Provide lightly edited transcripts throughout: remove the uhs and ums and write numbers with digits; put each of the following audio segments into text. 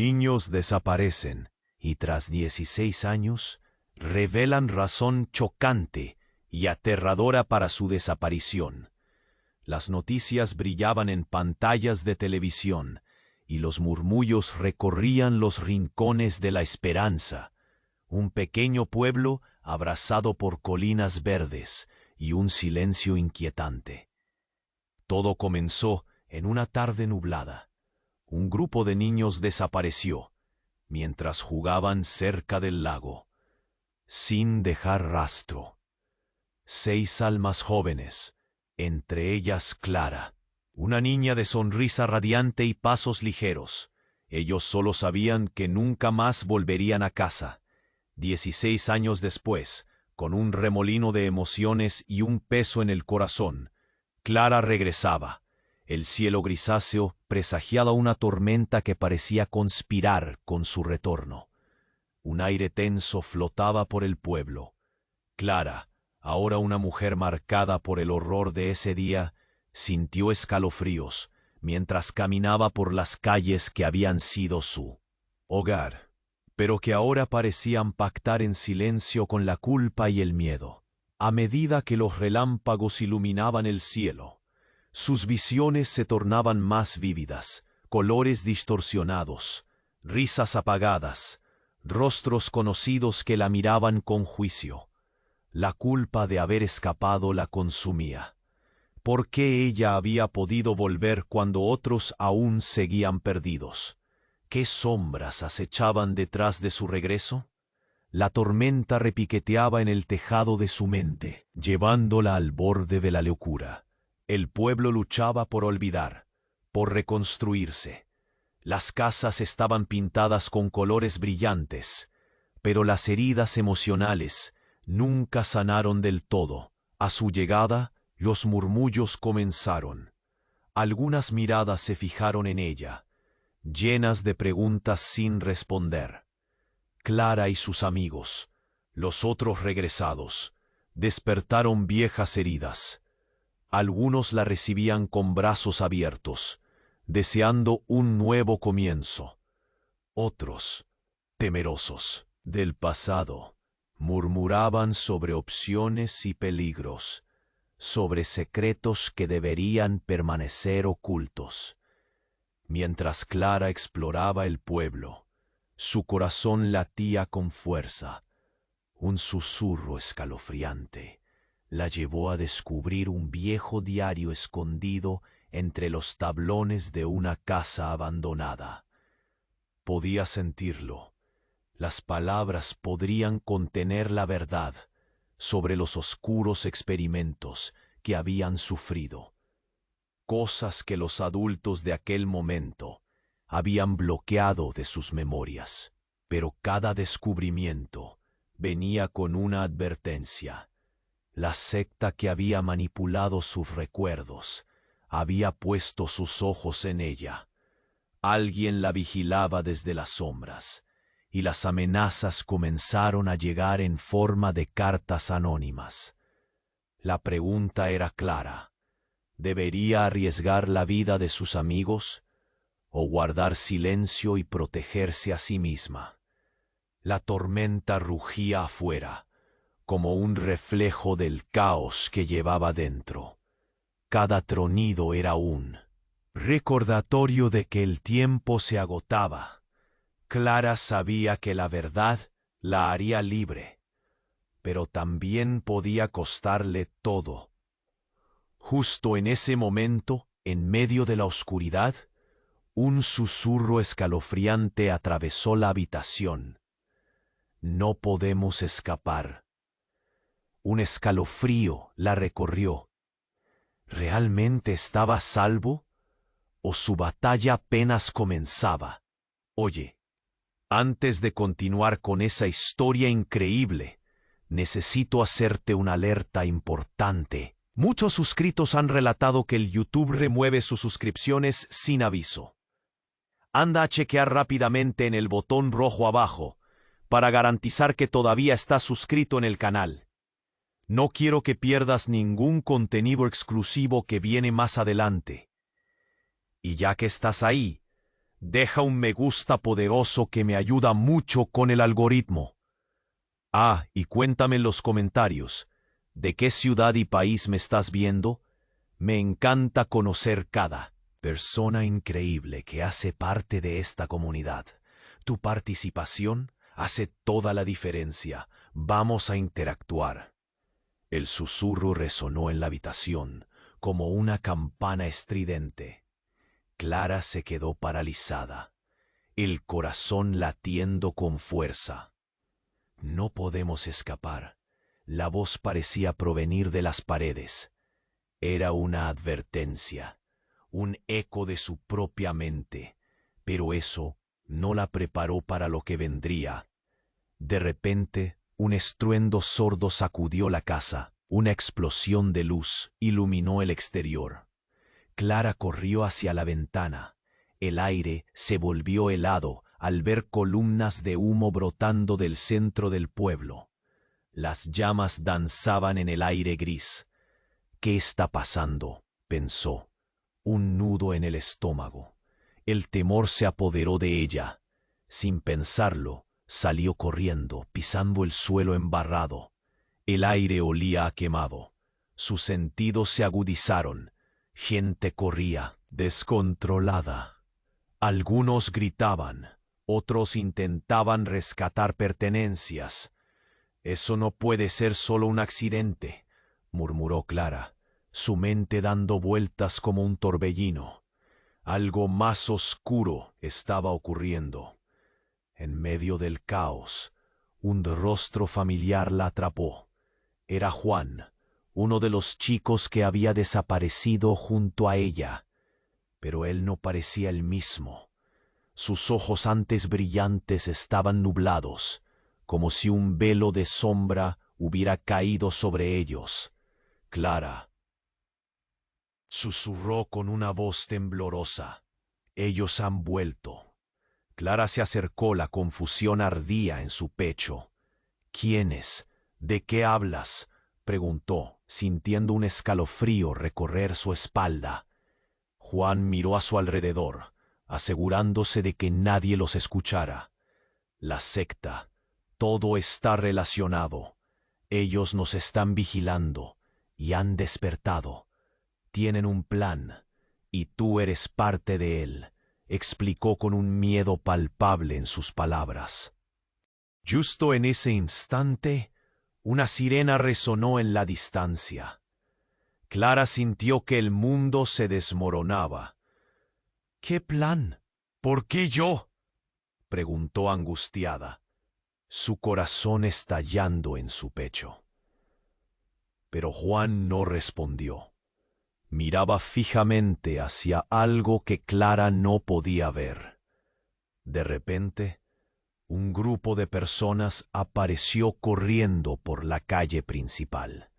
Niños desaparecen y tras 16 años revelan razón chocante y aterradora para su desaparición. Las noticias brillaban en pantallas de televisión y los murmullos recorrían los rincones de la esperanza. Un pequeño pueblo abrazado por colinas verdes y un silencio inquietante. Todo comenzó en una tarde nublada. Un grupo de niños desapareció mientras jugaban cerca del lago, sin dejar rastro. 6 almas jóvenes, entre ellas Clara, una niña de sonrisa radiante y pasos ligeros. Ellos solo sabían que nunca más volverían a casa. 16 años después, con un remolino de emociones y un peso en el corazón, Clara regresaba. El cielo grisáceo presagiaba una tormenta que parecía conspirar con su retorno. Un aire tenso flotaba por el pueblo. Clara, ahora una mujer marcada por el horror de ese día, sintió escalofríos mientras caminaba por las calles que habían sido su hogar, pero que ahora parecían pactar en silencio con la culpa y el miedo. A medida que los relámpagos iluminaban el cielo, sus visiones se tornaban más vívidas, colores distorsionados, risas apagadas, rostros conocidos que la miraban con juicio. La culpa de haber escapado la consumía. ¿Por qué ella había podido volver cuando otros aún seguían perdidos? ¿Qué sombras acechaban detrás de su regreso? La tormenta repiqueteaba en el tejado de su mente, llevándola al borde de la locura. El pueblo luchaba por olvidar, por reconstruirse. Las casas estaban pintadas con colores brillantes, pero las heridas emocionales nunca sanaron del todo. A su llegada, los murmullos comenzaron. Algunas miradas se fijaron en ella, llenas de preguntas sin responder. Clara y sus amigos, los otros regresados, despertaron viejas heridas. Algunos la recibían con brazos abiertos, deseando un nuevo comienzo. Otros, temerosos del pasado, murmuraban sobre opciones y peligros, sobre secretos que deberían permanecer ocultos. Mientras Clara exploraba el pueblo, su corazón latía con fuerza. Un susurro escalofriante la llevó a descubrir un viejo diario escondido entre los tablones de una casa abandonada. Podía sentirlo. Las palabras podrían contener la verdad sobre los oscuros experimentos que habían sufrido. Cosas que los adultos de aquel momento habían bloqueado de sus memorias. Pero cada descubrimiento venía con una advertencia. La secta que había manipulado sus recuerdos había puesto sus ojos en ella. Alguien la vigilaba desde las sombras, y las amenazas comenzaron a llegar en forma de cartas anónimas. La pregunta era clara. ¿Debería arriesgar la vida de sus amigos o guardar silencio y protegerse a sí misma? La tormenta rugía afuera, como un reflejo del caos que llevaba dentro. Cada tronido era un recordatorio de que el tiempo se agotaba. Clara sabía que la verdad la haría libre, pero también podía costarle todo. Justo en ese momento, en medio de la oscuridad, un susurro escalofriante atravesó la habitación. No podemos escapar. Un escalofrío la recorrió. ¿Realmente estaba a salvo? ¿O su batalla apenas comenzaba? Oye, antes de continuar con esa historia increíble, necesito hacerte una alerta importante. Muchos suscritos han relatado que el YouTube remueve sus suscripciones sin aviso. Anda a chequear rápidamente en el botón rojo abajo para garantizar que todavía estás suscrito en el canal. No quiero que pierdas ningún contenido exclusivo que viene más adelante. Y ya que estás ahí, Deja un me gusta poderoso que me ayuda mucho con el algoritmo. Ah, y cuéntame en los comentarios, ¿de qué ciudad y país me estás viendo? Me encanta conocer cada persona increíble que hace parte de esta comunidad. Tu participación hace toda la diferencia. Vamos a interactuar. El susurro resonó en la habitación como una campana estridente. Clara se quedó paralizada, el corazón latiendo con fuerza. No podemos escapar. La voz parecía provenir de las paredes. Era una advertencia, un eco de su propia mente, pero eso no la preparó para lo que vendría. De repente, un estruendo sordo sacudió la casa. Una explosión de luz iluminó el exterior. Clara corrió hacia la ventana. El aire se volvió helado al ver columnas de humo brotando del centro del pueblo. Las llamas danzaban en el aire gris. ¿Qué está pasando?, pensó. Un nudo en el estómago. El temor se apoderó de ella. Sin pensarlo, salió corriendo, pisando el suelo embarrado. El aire olía a quemado. Sus sentidos se agudizaron. Gente corría, descontrolada. Algunos gritaban, otros intentaban rescatar pertenencias. «Eso no puede ser solo un accidente», murmuró Clara, su mente dando vueltas como un torbellino. Algo más oscuro estaba ocurriendo. En medio del caos, un rostro familiar la atrapó. Era Juan, uno de los chicos que había desaparecido junto a ella. Pero él no parecía el mismo. Sus ojos antes brillantes estaban nublados, como si un velo de sombra hubiera caído sobre ellos. «Clara», susurró con una voz temblorosa. «Ellos han vuelto». Clara se acercó, la confusión ardía en su pecho. «¿Quiénes? ¿De qué hablas?», preguntó, sintiendo un escalofrío recorrer su espalda. Juan miró a su alrededor, asegurándose de que nadie los escuchara. «La secta. Todo está relacionado. Ellos nos están vigilando y han despertado. Tienen un plan, y tú eres parte de él», explicó con un miedo palpable en sus palabras. Justo en ese instante, una sirena resonó en la distancia. Clara sintió que el mundo se desmoronaba. «¿Qué plan? ¿Por qué yo?», preguntó angustiada, su corazón estallando en su pecho. Pero Juan no respondió. Miraba fijamente hacia algo que Clara no podía ver. De repente, un grupo de personas apareció corriendo por la calle principal.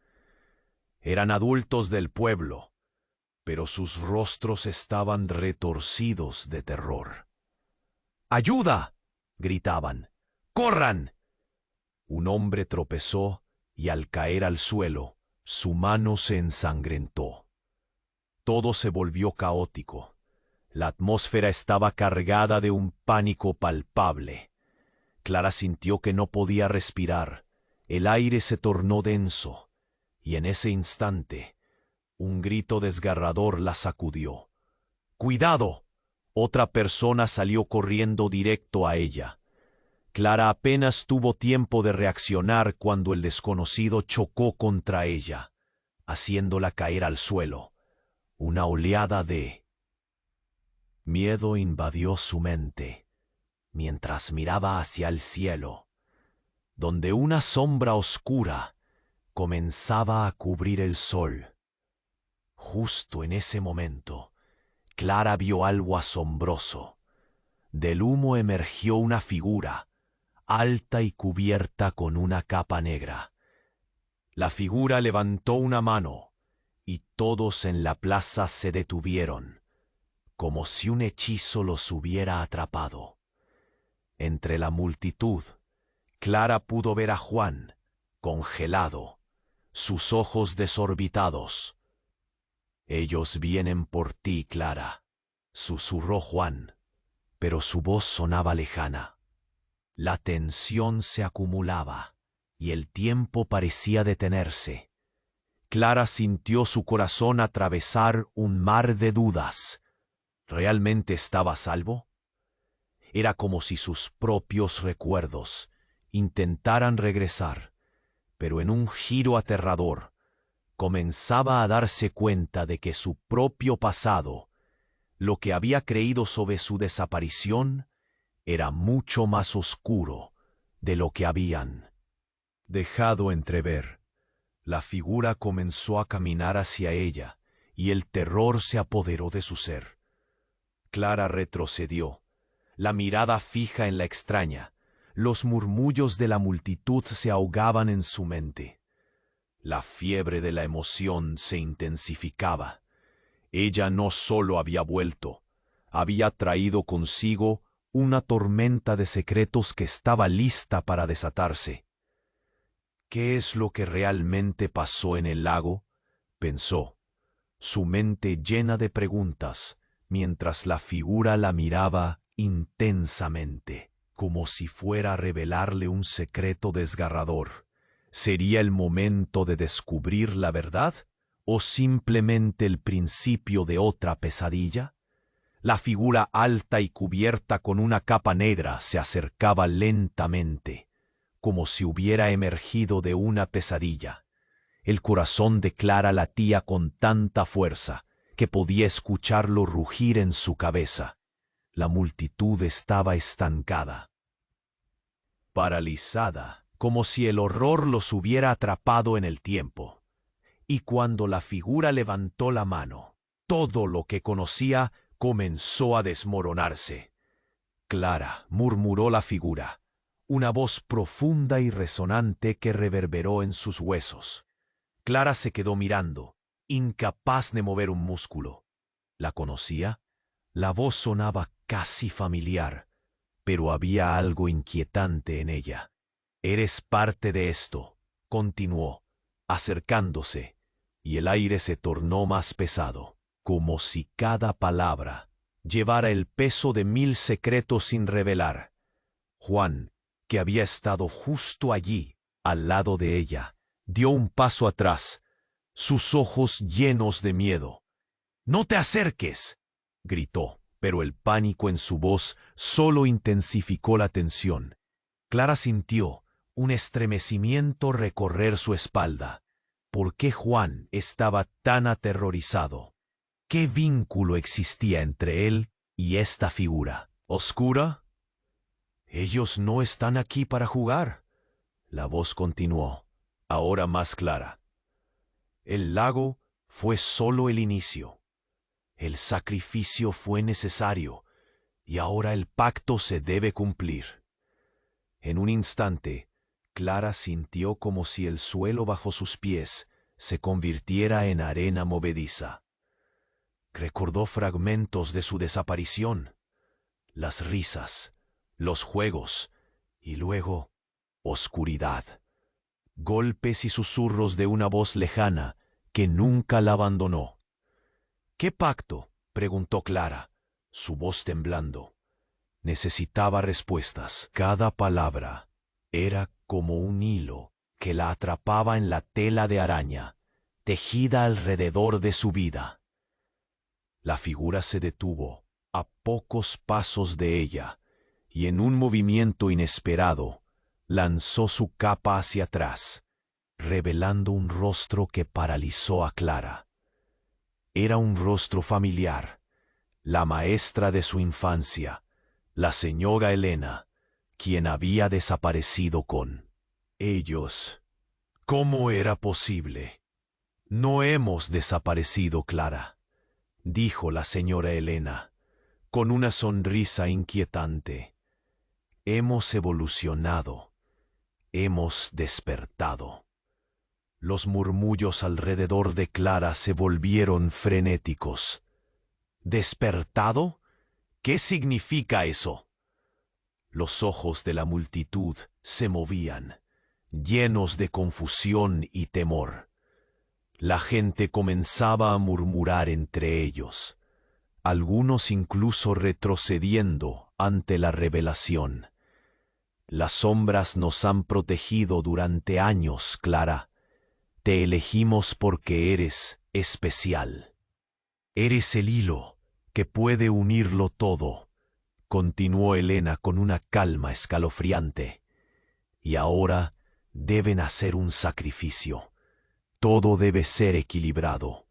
Eran adultos del pueblo, pero sus rostros estaban retorcidos de terror. «¡Ayuda!», gritaban. «¡Corran!». Un hombre tropezó y al caer al suelo, su mano se ensangrentó. Todo se volvió caótico. La atmósfera estaba cargada de un pánico palpable. Clara sintió que no podía respirar. El aire se tornó denso, y en ese instante, un grito desgarrador la sacudió. «¡Cuidado!». Otra persona salió corriendo directo a ella. Clara apenas tuvo tiempo de reaccionar cuando el desconocido chocó contra ella, haciéndola caer al suelo. Una oleada de miedo invadió su mente, mientras miraba hacia el cielo, donde una sombra oscura comenzaba a cubrir el sol. Justo en ese momento, Clara vio algo asombroso. Del humo emergió una figura, alta y cubierta con una capa negra. La figura levantó una mano, y todos en la plaza se detuvieron, como si un hechizo los hubiera atrapado. Entre la multitud, Clara pudo ver a Juan, congelado, sus ojos desorbitados. «Ellos vienen por ti, Clara», susurró Juan. pero su voz sonaba lejana. La tensión se acumulaba y el tiempo parecía detenerse. Clara sintió su corazón atravesar un mar de dudas. ¿Realmente estaba a salvo? Era como si sus propios recuerdos intentaran regresar, pero en un giro aterrador comenzaba a darse cuenta de que su propio pasado, lo que había creído sobre su desaparición, era mucho más oscuro de lo que habían dejado entrever. La figura comenzó a caminar hacia ella y el terror se apoderó de su ser. Clara retrocedió, la mirada fija en la extraña. Los murmullos de la multitud se ahogaban en su mente. La fiebre de la emoción se intensificaba. Ella no solo había vuelto, había traído consigo una tormenta de secretos que estaba lista para desatarse. ¿Qué es lo que realmente pasó en el lago?, pensó, su mente llena de preguntas, mientras la figura la miraba intensamente, como si fuera a revelarle un secreto desgarrador. ¿Sería el momento de descubrir la verdad o simplemente el principio de otra pesadilla? La figura alta y cubierta con una capa negra se acercaba lentamente, como si hubiera emergido de una pesadilla. El corazón de Clara latía con tanta fuerza que podía escucharlo rugir en su cabeza. La multitud estaba estancada, paralizada, como si el horror los hubiera atrapado en el tiempo. Y cuando la figura levantó la mano, todo lo que conocía comenzó a desmoronarse. Clara, murmuró la figura, una voz profunda y resonante que reverberó en sus huesos. Clara se quedó mirando, incapaz de mover un músculo. ¿La conocía? La voz sonaba casi familiar, pero había algo inquietante en ella. «Eres parte de esto», continuó, acercándose, y el aire se tornó más pesado, como si cada palabra llevara el peso de 1000 secretos sin revelar. Juan, que había estado justo allí, al lado de ella, dio un paso atrás, sus ojos llenos de miedo. «¡No te acerques!», gritó, pero el pánico en su voz solo intensificó la tensión. Clara sintió un estremecimiento recorrer su espalda. ¿Por qué Juan estaba tan aterrorizado? ¿Qué vínculo existía entre él y esta figura oscura? «Ellos no están aquí para jugar», la voz continuó, ahora más clara. «El lago fue solo el inicio. El sacrificio fue necesario y ahora el pacto se debe cumplir». En un instante, Clara sintió como si el suelo bajo sus pies se convirtiera en arena movediza. Recordó fragmentos de su desaparición, las risas, los juegos y luego oscuridad. Golpes y susurros de una voz lejana que nunca la abandonó. «¿Qué pacto?», preguntó Clara, su voz temblando. Necesitaba respuestas. Cada palabra era como un hilo que la atrapaba en la tela de araña, tejida alrededor de su vida. La figura se detuvo a pocos pasos de ella y en un movimiento inesperado lanzó su capa hacia atrás, revelando un rostro que paralizó a Clara. Era un rostro familiar, la maestra de su infancia, la señora Elena, quien había desaparecido con ellos. ¿Cómo era posible? «No hemos desaparecido, Clara», dijo la señora Elena, con una sonrisa inquietante. «Hemos evolucionado, hemos despertado». Los murmullos alrededor de Clara se volvieron frenéticos. «¿Despertado? ¿Qué significa eso?». Los ojos de la multitud se movían, llenos de confusión y temor. La gente comenzaba a murmurar entre ellos, algunos incluso retrocediendo ante la revelación. Las sombras nos han protegido durante años, Clara. Te elegimos porque eres especial. Eres el hilo que puede unirlo todo, continuó Helena con una calma escalofriante. Y ahora deben hacer un sacrificio. Todo debe ser equilibrado.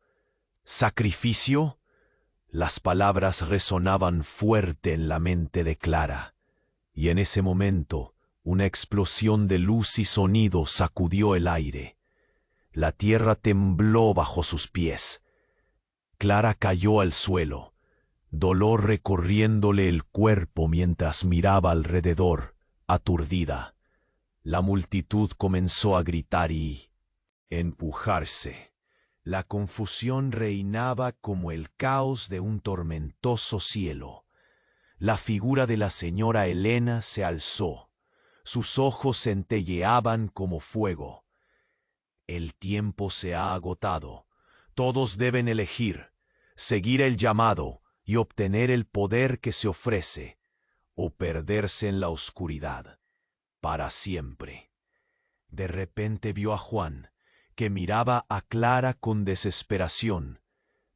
¿Sacrificio? Las palabras resonaban fuerte en la mente de Clara, y en ese momento una explosión de luz y sonido sacudió el aire. La tierra tembló bajo sus pies. Clara cayó al suelo, dolor recorriéndole el cuerpo mientras miraba alrededor, aturdida. La multitud comenzó a gritar y empujarse. La confusión reinaba como el caos de un tormentoso cielo. La figura de la señora Helena se alzó. Sus ojos centelleaban como fuego. El tiempo se ha agotado. Todos deben elegir, seguir el llamado y obtener el poder que se ofrece, o perderse en la oscuridad, para siempre. De repente vio a Juan, que miraba a Clara con desesperación,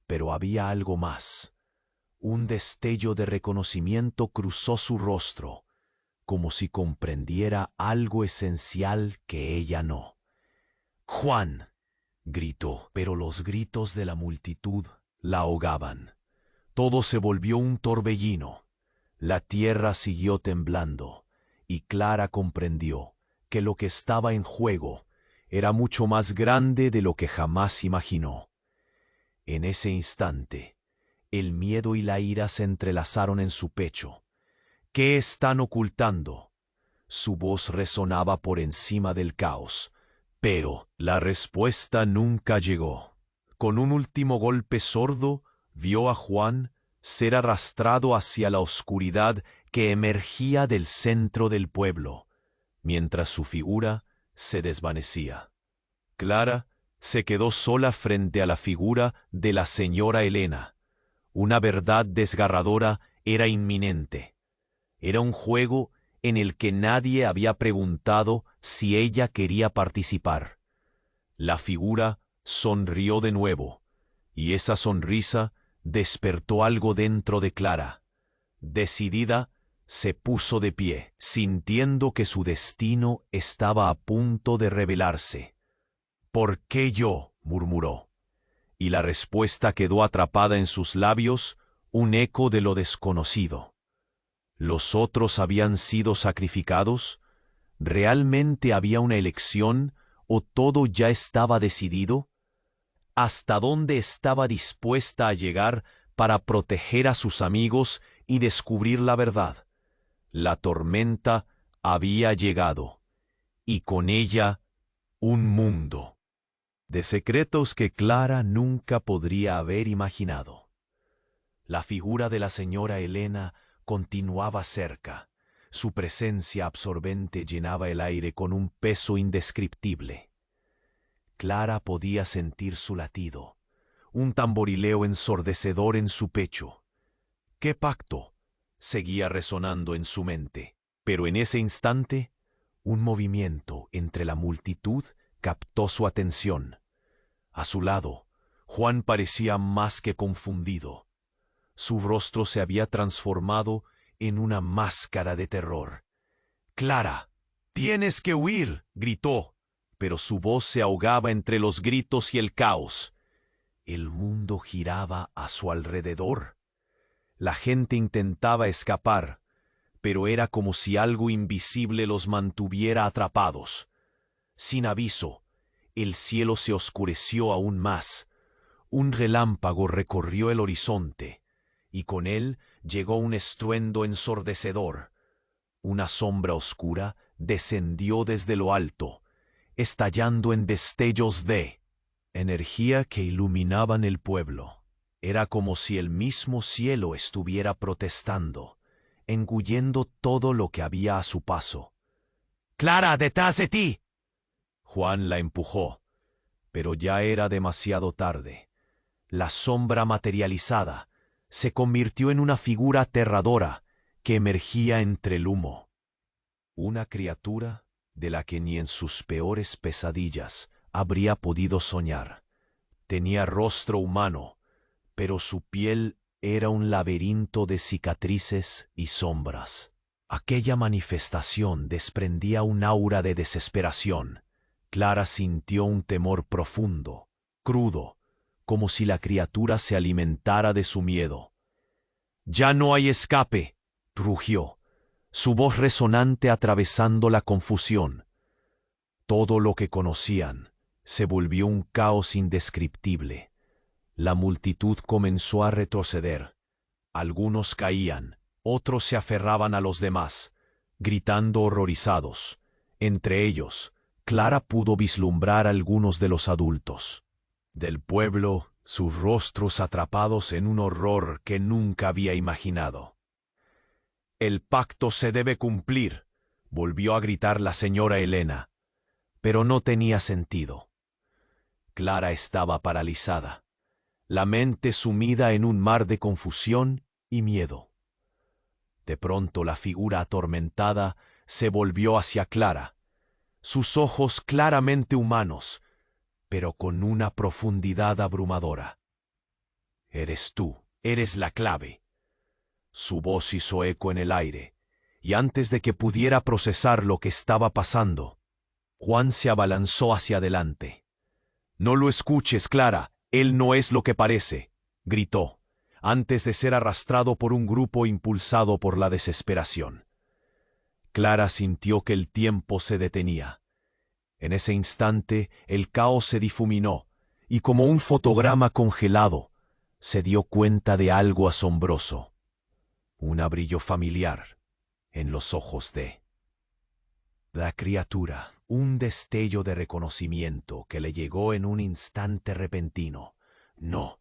pero había algo más. Un destello de reconocimiento cruzó su rostro, como si comprendiera algo esencial que ella no. «¡Juan!», gritó, pero los gritos de la multitud la ahogaban. Todo se volvió un torbellino. La tierra siguió temblando, y Clara comprendió que lo que estaba en juego era mucho más grande de lo que jamás imaginó. En ese instante, el miedo y la ira se entrelazaron en su pecho. ¿Qué están ocultando? Su voz resonaba por encima del caos, pero la respuesta nunca llegó. Con un último golpe sordo, vio a Juan ser arrastrado hacia la oscuridad que emergía del centro del pueblo, mientras su figura se desvanecía. Clara se quedó sola frente a la figura de la señora Helena. Una verdad desgarradora era inminente. Era un juego en el que nadie había preguntado si ella quería participar. La figura sonrió de nuevo, y esa sonrisa despertó algo dentro de Clara. Decidida, se puso de pie, sintiendo que su destino estaba a punto de revelarse. «¿Por qué yo?», murmuró, y la respuesta quedó atrapada en sus labios, un eco de lo desconocido. ¿Los otros habían sido sacrificados? ¿Realmente había una elección o todo ya estaba decidido? ¿Hasta dónde estaba dispuesta a llegar para proteger a sus amigos y descubrir la verdad? La tormenta había llegado, y con ella un mundo de secretos que Clara nunca podría haber imaginado. La figura de la señora Helena continuaba cerca. Su presencia absorbente llenaba el aire con un peso indescriptible. Clara podía sentir su latido, un tamborileo ensordecedor en su pecho. ¿Qué pacto?, seguía resonando en su mente, pero en ese instante, un movimiento entre la multitud captó su atención. A su lado, Juan parecía más que confundido. Su rostro se había transformado en una máscara de terror. «Clara, tienes que huir», gritó, pero su voz se ahogaba entre los gritos y el caos. El mundo giraba a su alrededor. La gente intentaba escapar, pero era como si algo invisible los mantuviera atrapados. Sin aviso, el cielo se oscureció aún más. Un relámpago recorrió el horizonte, y con él llegó un estruendo ensordecedor. Una sombra oscura descendió desde lo alto, estallando en destellos de energía que iluminaban el pueblo. Era como si el mismo cielo estuviera protestando, engullendo todo lo que había a su paso. «¡Clara, detrás de ti!». Juan la empujó, pero ya era demasiado tarde. La sombra materializada se convirtió en una figura aterradora que emergía entre el humo. Una criatura de la que ni en sus peores pesadillas habría podido soñar. Tenía rostro humano, pero su piel era un laberinto de cicatrices y sombras. Aquella manifestación desprendía un aura de desesperación. Clara sintió un temor profundo, crudo, como si la criatura se alimentara de su miedo. «¡Ya no hay escape!», rugió, su voz resonante atravesando la confusión. Todo lo que conocían se volvió un caos indescriptible. La multitud comenzó a retroceder. Algunos caían, otros se aferraban a los demás, gritando horrorizados. Entre ellos, Clara pudo vislumbrar a algunos de los adultos del pueblo, sus rostros atrapados en un horror que nunca había imaginado. «El pacto se debe cumplir», volvió a gritar la señora Elena, pero no tenía sentido. Clara estaba paralizada, la mente sumida en un mar de confusión y miedo. De pronto la figura atormentada se volvió hacia Clara, sus ojos claramente humanos, pero con una profundidad abrumadora. «Eres tú, eres la clave». Su voz hizo eco en el aire, y antes de que pudiera procesar lo que estaba pasando, Juan se abalanzó hacia adelante. «No lo escuches, Clara, él no es lo que parece», gritó, antes de ser arrastrado por un grupo impulsado por la desesperación. Clara sintió que el tiempo se detenía. En ese instante el caos se difuminó, y como un fotograma congelado, se dio cuenta de algo asombroso. Un brillo familiar en los ojos de la criatura, un destello de reconocimiento que le llegó en un instante repentino. «No,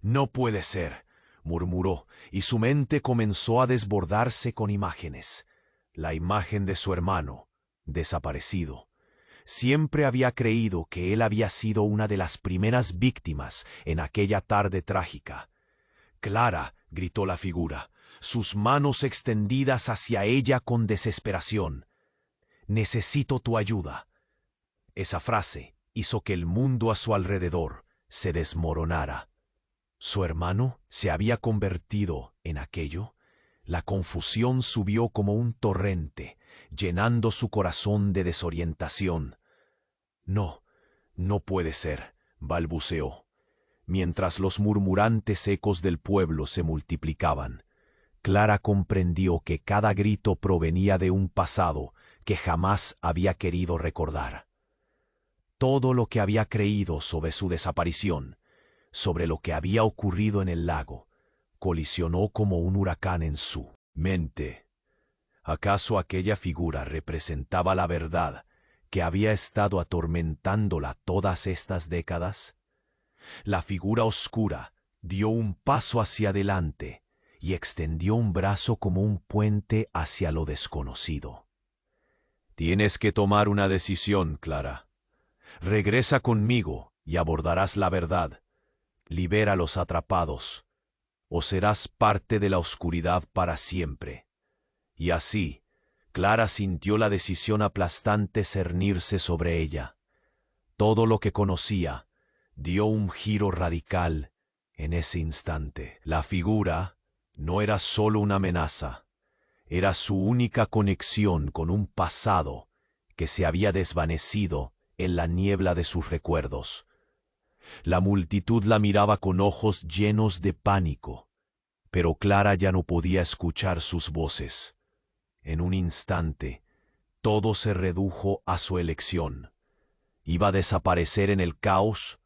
no puede ser», murmuró, y su mente comenzó a desbordarse con imágenes. La imagen de su hermano, desaparecido. Siempre había creído que él había sido una de las primeras víctimas en aquella tarde trágica. «Clara», gritó la figura, sus manos extendidas hacia ella con desesperación. «Necesito tu ayuda». Esa frase hizo que el mundo a su alrededor se desmoronara. ¿Su hermano se había convertido en aquello? La confusión subió como un torrente, llenando su corazón de desorientación. «No, no puede ser», balbuceó, mientras los murmurantes ecos del pueblo se multiplicaban. Clara comprendió que cada grito provenía de un pasado que jamás había querido recordar. Todo lo que había creído sobre su desaparición, sobre lo que había ocurrido en el lago, colisionó como un huracán en su mente. ¿Acaso aquella figura representaba la verdad que había estado atormentándola todas estas décadas? La figura oscura dio un paso hacia adelante y extendió un brazo como un puente hacia lo desconocido. «Tienes que tomar una decisión, Clara. Regresa conmigo y abordarás la verdad. Libera a los atrapados, o serás parte de la oscuridad para siempre». Y así, Clara sintió la decisión aplastante cernirse sobre ella. Todo lo que conocía dio un giro radical en ese instante. La figura no era solo una amenaza, era su única conexión con un pasado que se había desvanecido en la niebla de sus recuerdos. La multitud la miraba con ojos llenos de pánico, pero Clara ya no podía escuchar sus voces. En un instante, todo se redujo a su elección. ¿Iba a desaparecer en el caos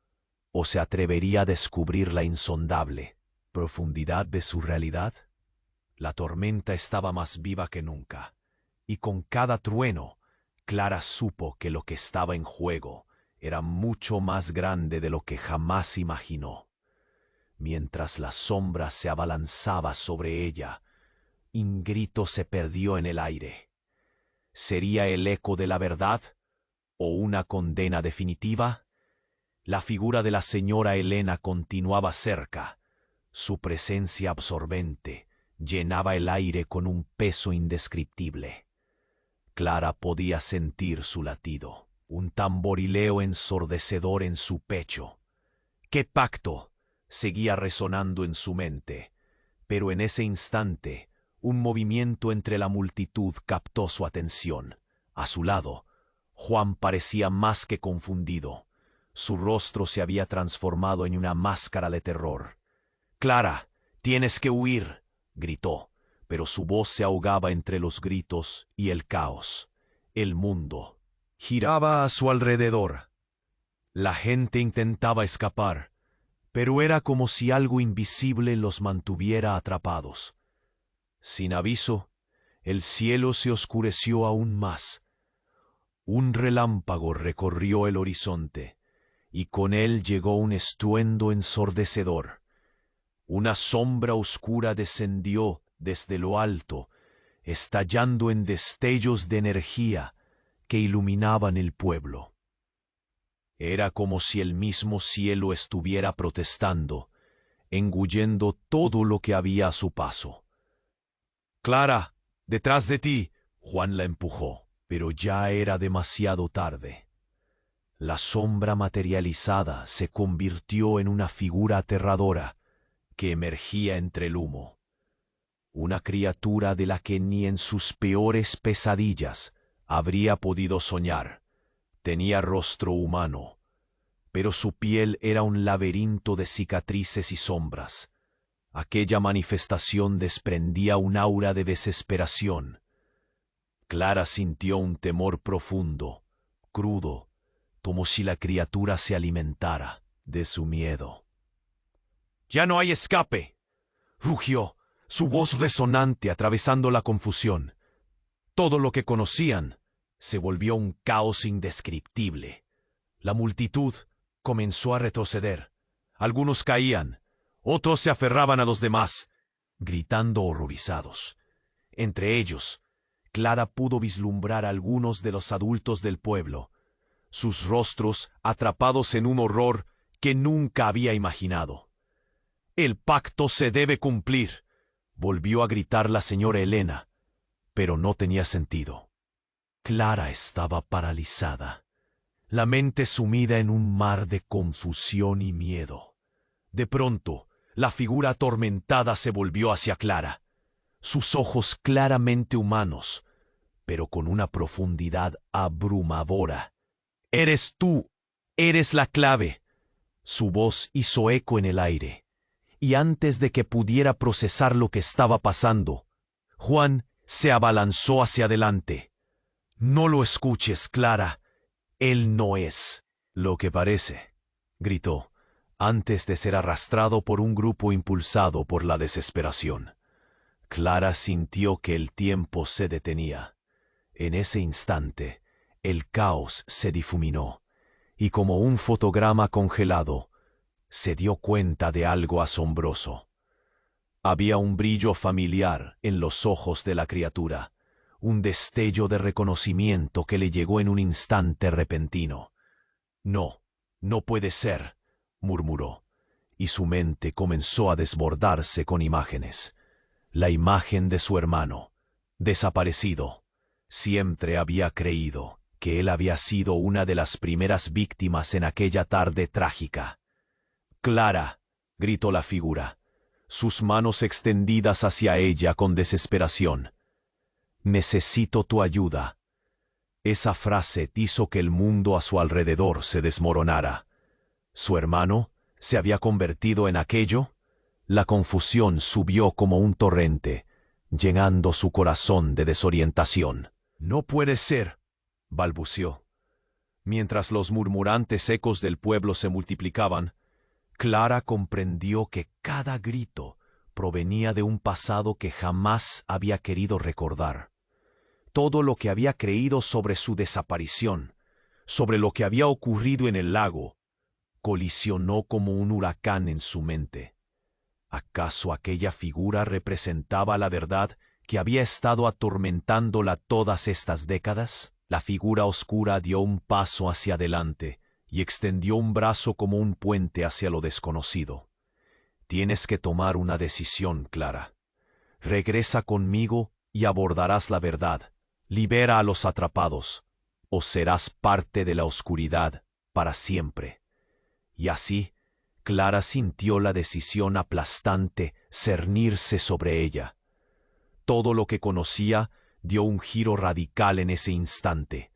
o se atrevería a descubrir la insondable profundidad de su realidad? La tormenta estaba más viva que nunca, y con cada trueno, Clara supo que lo que estaba en juego era mucho más grande de lo que jamás imaginó. Mientras la sombra se abalanzaba sobre ella, un grito se perdió en el aire. ¿Sería el eco de la verdad o una condena definitiva? La figura de la señora Elena continuaba cerca, su presencia absorbente, llenaba el aire con un peso indescriptible. Clara podía sentir su latido, un tamborileo ensordecedor en su pecho. ¡Qué pacto! Seguía resonando en su mente, pero en ese instante un movimiento entre la multitud captó su atención. A su lado, Juan parecía más que confundido. Su rostro se había transformado en una máscara de terror. «Clara, tienes que huir», gritó, pero su voz se ahogaba entre los gritos y el caos. El mundo giraba a su alrededor. La gente intentaba escapar, pero era como si algo invisible los mantuviera atrapados. Sin aviso, el cielo se oscureció aún más. Un relámpago recorrió el horizonte, y con él llegó un estruendo ensordecedor. Una sombra oscura descendió desde lo alto, estallando en destellos de energía que iluminaban el pueblo. Era como si el mismo cielo estuviera protestando, engullendo todo lo que había a su paso. «Clara, detrás de ti», Juan la empujó, pero ya era demasiado tarde. La sombra materializada se convirtió en una figura aterradora que emergía entre el humo. Una criatura de la que ni en sus peores pesadillas habría podido soñar. Tenía rostro humano, pero su piel era un laberinto de cicatrices y sombras. Aquella manifestación desprendía un aura de desesperación. Clara sintió un temor profundo, crudo, como si la criatura se alimentara de su miedo. «¡Ya no hay escape!», rugió, su voz resonante atravesando la confusión. Todo lo que conocían se volvió un caos indescriptible. La multitud comenzó a retroceder. Algunos caían, otros se aferraban a los demás, gritando horrorizados. Entre ellos, Clara pudo vislumbrar a algunos de los adultos del pueblo, sus rostros atrapados en un horror que nunca había imaginado. «El pacto se debe cumplir», volvió a gritar la señora Elena, pero no tenía sentido. Clara estaba paralizada, la mente sumida en un mar de confusión y miedo. De pronto, la figura atormentada se volvió hacia Clara, sus ojos claramente humanos, pero con una profundidad abrumadora. «Eres tú, eres la clave». Su voz hizo eco en el aire, y antes de que pudiera procesar lo que estaba pasando, Juan se abalanzó hacia adelante. «No lo escuches, Clara. Él no es lo que parece», gritó, antes de ser arrastrado por un grupo impulsado por la desesperación. Clara sintió que el tiempo se detenía. En ese instante, el caos se difuminó, y como un fotograma congelado, se dio cuenta de algo asombroso. Había un brillo familiar en los ojos de la criatura, un destello de reconocimiento que le llegó en un instante repentino. «No, no puede ser», murmuró, y su mente comenzó a desbordarse con imágenes. La imagen de su hermano, desaparecido. Siempre había creído que él había sido una de las primeras víctimas en aquella tarde trágica. «Clara», gritó la figura, sus manos extendidas hacia ella con desesperación. «Necesito tu ayuda». Esa frase hizo que el mundo a su alrededor se desmoronara. ¿Su hermano se había convertido en aquello? La confusión subió como un torrente, llenando su corazón de desorientación. «No puede ser», balbuceó. Mientras los murmurantes ecos del pueblo se multiplicaban, Clara comprendió que cada grito provenía de un pasado que jamás había querido recordar. Todo lo que había creído sobre su desaparición, sobre lo que había ocurrido en el lago, colisionó como un huracán en su mente. ¿Acaso aquella figura representaba la verdad que había estado atormentándola todas estas décadas? La figura oscura dio un paso hacia adelante y extendió un brazo como un puente hacia lo desconocido. «Tienes que tomar una decisión, Clara. regresa conmigo y abordarás la verdad. Libera a los atrapados, o serás parte de la oscuridad para siempre. Y así, Clara sintió la decisión aplastante cernirse sobre ella. Todo lo que conocía dio un giro radical en ese instante.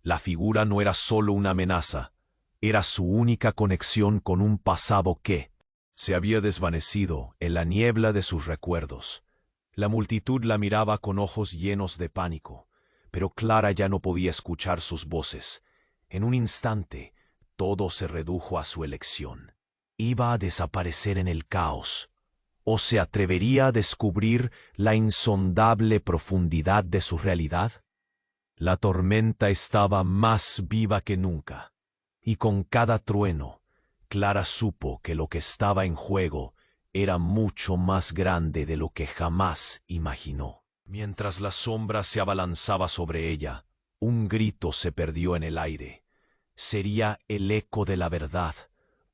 La figura no era solo una amenaza, era su única conexión con un pasado que se había desvanecido en la niebla de sus recuerdos. La multitud la miraba con ojos llenos de pánico, pero Clara ya no podía escuchar sus voces. En un instante, todo se redujo a su elección. Iba a desaparecer en el caos, o se atrevería a descubrir la insondable profundidad de su realidad. La tormenta estaba más viva que nunca, y con cada trueno, Clara supo que lo que estaba en juego era mucho más grande de lo que jamás imaginó. Mientras la sombra se abalanzaba sobre ella, un grito se perdió en el aire. ¿Sería el eco de la verdad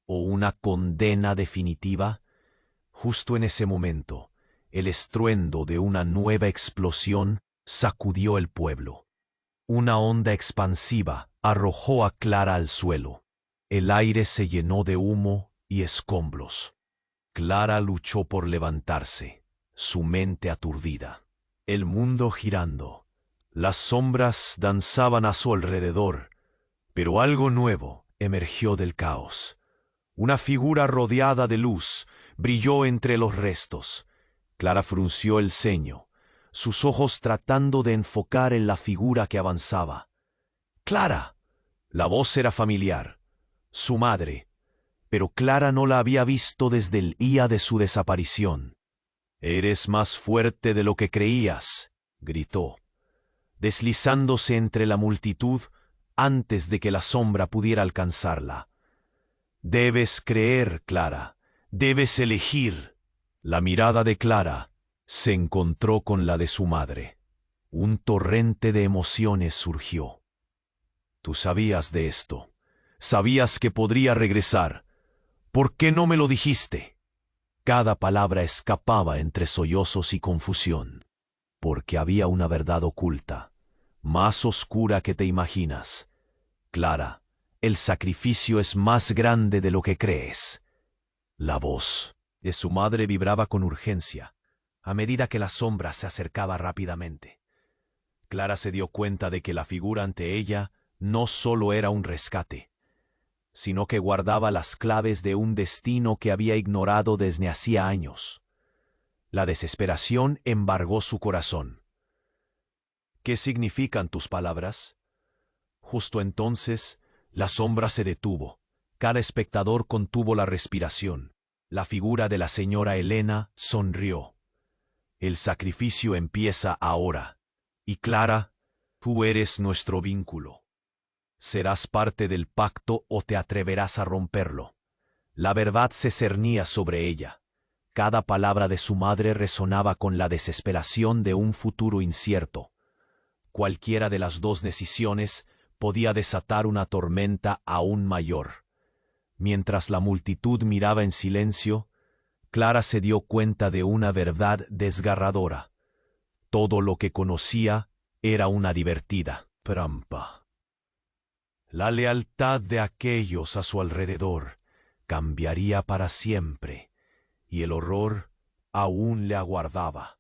o una condena definitiva? Justo en ese momento, el estruendo de una nueva explosión sacudió el pueblo. Una onda expansiva arrojó a Clara al suelo. El aire se llenó de humo y escombros. Clara luchó por levantarse, su mente aturdida. El mundo girando. Las sombras danzaban a su alrededor, pero algo nuevo emergió del caos. Una figura rodeada de luz brilló entre los restos. Clara frunció el ceño, sus ojos tratando de enfocar en la figura que avanzaba. ¡Clara! La voz era familiar. Su madre. Pero Clara no la había visto desde el día de su desaparición. «Eres más fuerte de lo que creías», gritó, deslizándose entre la multitud antes de que la sombra pudiera alcanzarla. «Debes creer, Clara, debes elegir». La mirada de Clara se encontró con la de su madre. Un torrente de emociones surgió. «Tú sabías de esto. Sabías que podría regresar. ¿Por qué no me lo dijiste?». Cada palabra escapaba entre sollozos y confusión, porque había una verdad oculta, más oscura que te imaginas. Clara, el sacrificio es más grande de lo que crees. La voz de su madre vibraba con urgencia, a medida que la sombra se acercaba rápidamente. Clara se dio cuenta de que la figura ante ella no solo era un rescate, sino que guardaba las claves de un destino que había ignorado desde hacía años. La desesperación embargó su corazón. «¿Qué significan tus palabras?». Justo entonces, la sombra se detuvo. Cada espectador contuvo la respiración. La figura de la señora Elena sonrió. «El sacrificio empieza ahora. Y Clara, tú eres nuestro vínculo. Serás parte del pacto o te atreverás a romperlo». La verdad se cernía sobre ella. Cada palabra de su madre resonaba con la desesperación de un futuro incierto. Cualquiera de las dos decisiones podía desatar una tormenta aún mayor. Mientras la multitud miraba en silencio, Clara se dio cuenta de una verdad desgarradora. Todo lo que conocía era una divertida trampa. La lealtad de aquellos a su alrededor cambiaría para siempre, y el horror aún le aguardaba.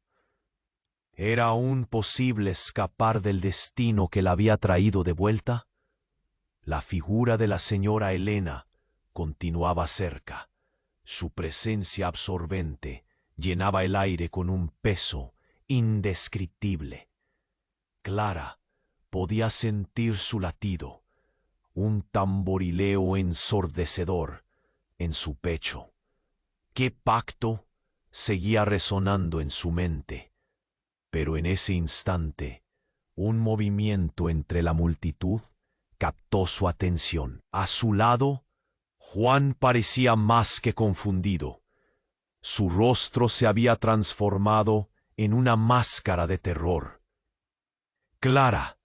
¿Era aún posible escapar del destino que la había traído de vuelta? La figura de la señora Elena continuaba cerca. Su presencia absorbente llenaba el aire con un peso indescriptible. Clara podía sentir su latido, un tamborileo ensordecedor en su pecho. ¿Qué pacto? Seguía resonando en su mente. Pero en ese instante, un movimiento entre la multitud captó su atención. A su lado, Juan parecía más que confundido. Su rostro se había transformado en una máscara de terror. «Clara,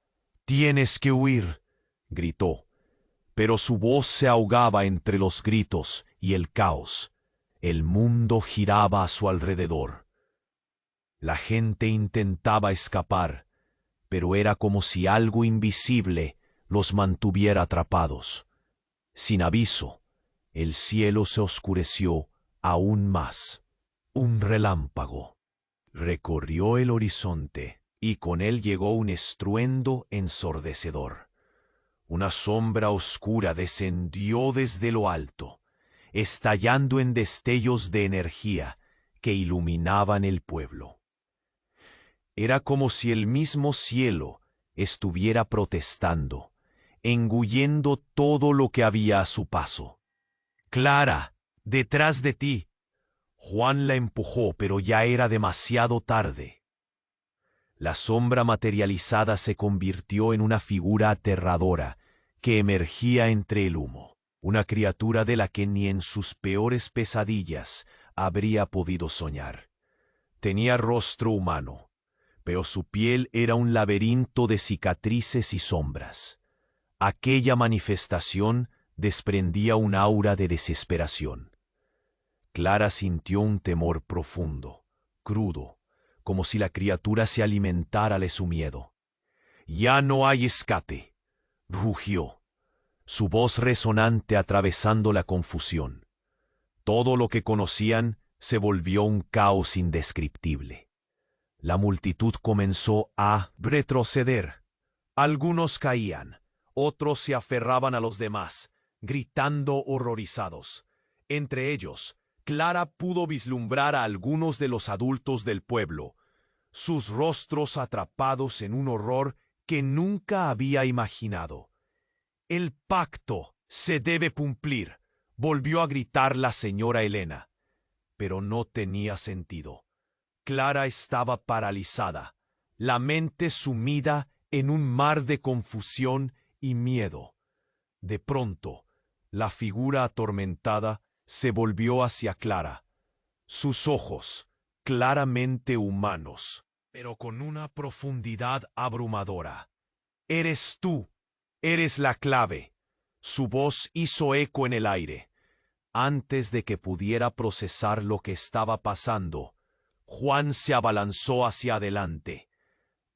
tienes que huir», gritó. Pero su voz se ahogaba entre los gritos y el caos. El mundo giraba a su alrededor. La gente intentaba escapar, pero era como si algo invisible los mantuviera atrapados. Sin aviso, el cielo se oscureció aún más. Un relámpago recorrió el horizonte y con él llegó un estruendo ensordecedor. Una sombra oscura descendió desde lo alto, estallando en destellos de energía que iluminaban el pueblo. Era como si el mismo cielo estuviera protestando, engullendo todo lo que había a su paso. «Clara, detrás de ti». Juan la empujó, pero ya era demasiado tarde. La sombra materializada se convirtió en una figura aterradora que emergía entre el humo, una criatura de la que ni en sus peores pesadillas habría podido soñar. Tenía rostro humano, pero su piel era un laberinto de cicatrices y sombras. Aquella manifestación desprendía un aura de desesperación. Clara sintió un temor profundo, crudo, como si la criatura se alimentara de su miedo. «Ya no hay escape», rugió, su voz resonante atravesando la confusión. Todo lo que conocían se volvió un caos indescriptible. La multitud comenzó a retroceder. Algunos caían, otros se aferraban a los demás, gritando horrorizados. Entre ellos, Clara pudo vislumbrar a algunos de los adultos del pueblo, sus rostros atrapados en un horror que nunca había imaginado. «El pacto se debe cumplir», volvió a gritar la señora Elena. Pero no tenía sentido. Clara estaba paralizada, la mente sumida en un mar de confusión y miedo. De pronto, la figura atormentada se volvió hacia Clara. Sus ojos, claramente humanos, pero con una profundidad abrumadora. «Eres tú, eres la clave». Su voz hizo eco en el aire. Antes de que pudiera procesar lo que estaba pasando, Juan se abalanzó hacia adelante.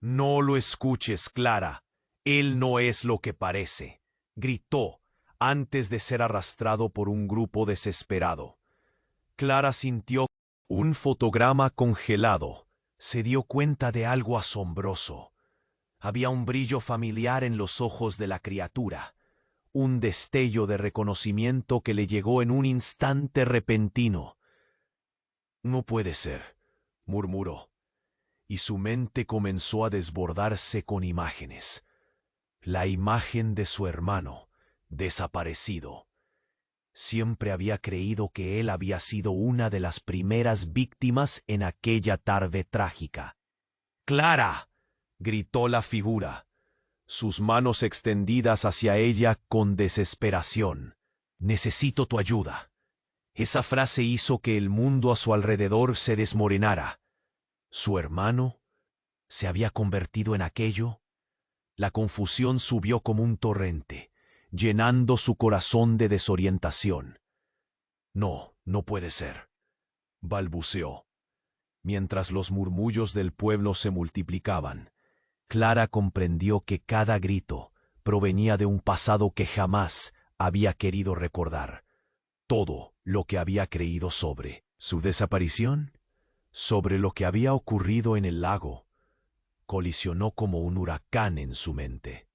«No lo escuches, Clara. Él no es lo que parece», gritó, antes de ser arrastrado por un grupo desesperado. Clara sintió un fotograma congelado. Se dio cuenta de algo asombroso. Había un brillo familiar en los ojos de la criatura, un destello de reconocimiento que le llegó en un instante repentino. «No puede ser», murmuró, y su mente comenzó a desbordarse con imágenes. La imagen de su hermano, desaparecido. Siempre había creído que él había sido una de las primeras víctimas en aquella tarde trágica. «¡Clara!», gritó la figura, sus manos extendidas hacia ella con desesperación. «Necesito tu ayuda». Esa frase hizo que el mundo a su alrededor se desmoronara. ¿Su hermano se había convertido en aquello? La confusión subió como un torrente, llenando su corazón de desorientación. «No, no puede ser», balbuceó. Mientras los murmullos del pueblo se multiplicaban, Clara comprendió que cada grito provenía de un pasado que jamás había querido recordar. Todo lo que había creído sobre su desaparición, sobre lo que había ocurrido en el lago, colisionó como un huracán en su mente.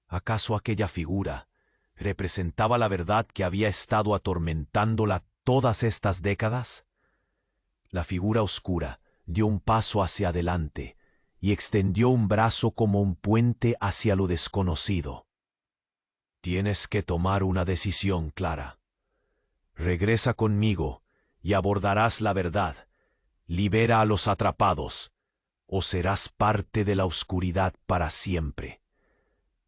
¿Acaso aquella figura representaba la verdad que había estado atormentándola todas estas décadas? La figura oscura dio un paso hacia adelante y extendió un brazo como un puente hacia lo desconocido. «Tienes que tomar una decisión, Clara. Regresa conmigo y abordarás la verdad. Libera a los atrapados, o serás parte de la oscuridad para siempre».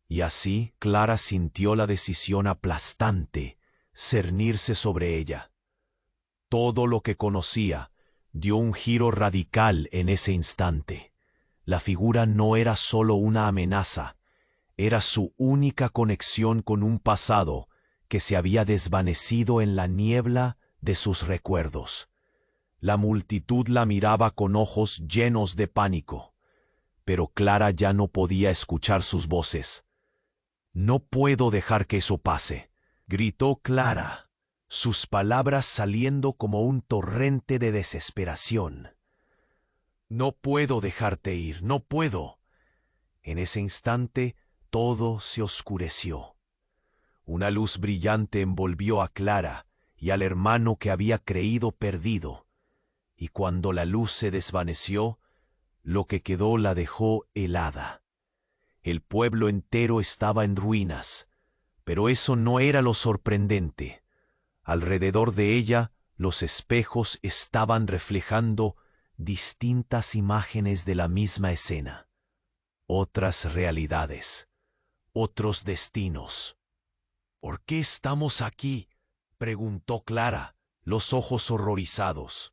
Y así Clara sintió la decisión aplastante cernirse sobre ella. Todo lo que conocía dio un giro radical en ese instante. La figura no era solo una amenaza, era su única conexión con un pasado que se había desvanecido en la niebla de sus recuerdos. La multitud la miraba con ojos llenos de pánico, pero Clara ya no podía escuchar sus voces. «No puedo dejar que eso pase», gritó Clara, sus palabras saliendo como un torrente de desesperación. «No puedo dejarte ir, no puedo». En ese instante todo se oscureció. Una luz brillante envolvió a Clara y al hermano que había creído perdido, y cuando la luz se desvaneció, lo que quedó la dejó helada. El pueblo entero estaba en ruinas, pero eso no era lo sorprendente. Alrededor de ella, los espejos estaban reflejando distintas imágenes de la misma escena. Otras realidades, otros destinos. «¿Por qué estamos aquí?», preguntó Clara, los ojos horrorizados.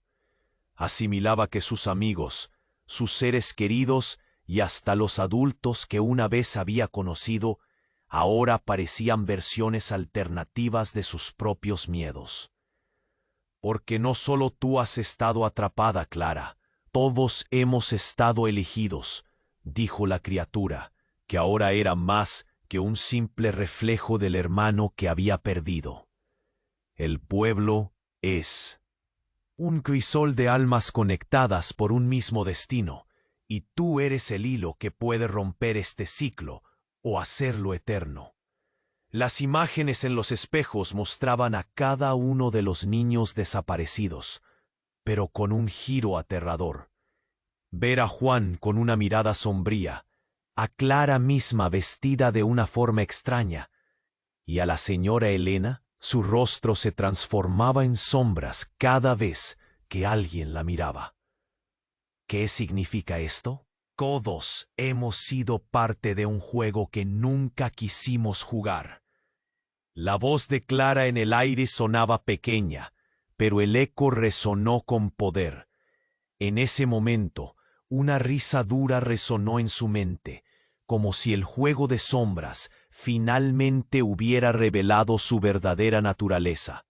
Asimilaba que sus amigos, sus seres queridos y hasta los adultos que una vez había conocido, ahora parecían versiones alternativas de sus propios miedos. «Porque no solo tú has estado atrapada, Clara, todos hemos estado elegidos», dijo la criatura, que ahora era más que un simple reflejo del hermano que había perdido. «El pueblo es un crisol de almas conectadas por un mismo destino, y tú eres el hilo que puede romper este ciclo o hacerlo eterno». Las imágenes en los espejos mostraban a cada uno de los niños desaparecidos, pero con un giro aterrador. Ver a Juan con una mirada sombría, a Clara misma vestida de una forma extraña, y a la señora Elena, su rostro se transformaba en sombras cada vez que alguien la miraba. ¿Qué significa esto? Todos hemos sido parte de un juego que nunca quisimos jugar. La voz de Clara en el aire sonaba pequeña, pero el eco resonó con poder. En ese momento, una risa dura resonó en su mente, como si el juego de sombras finalmente hubiera revelado su verdadera naturaleza.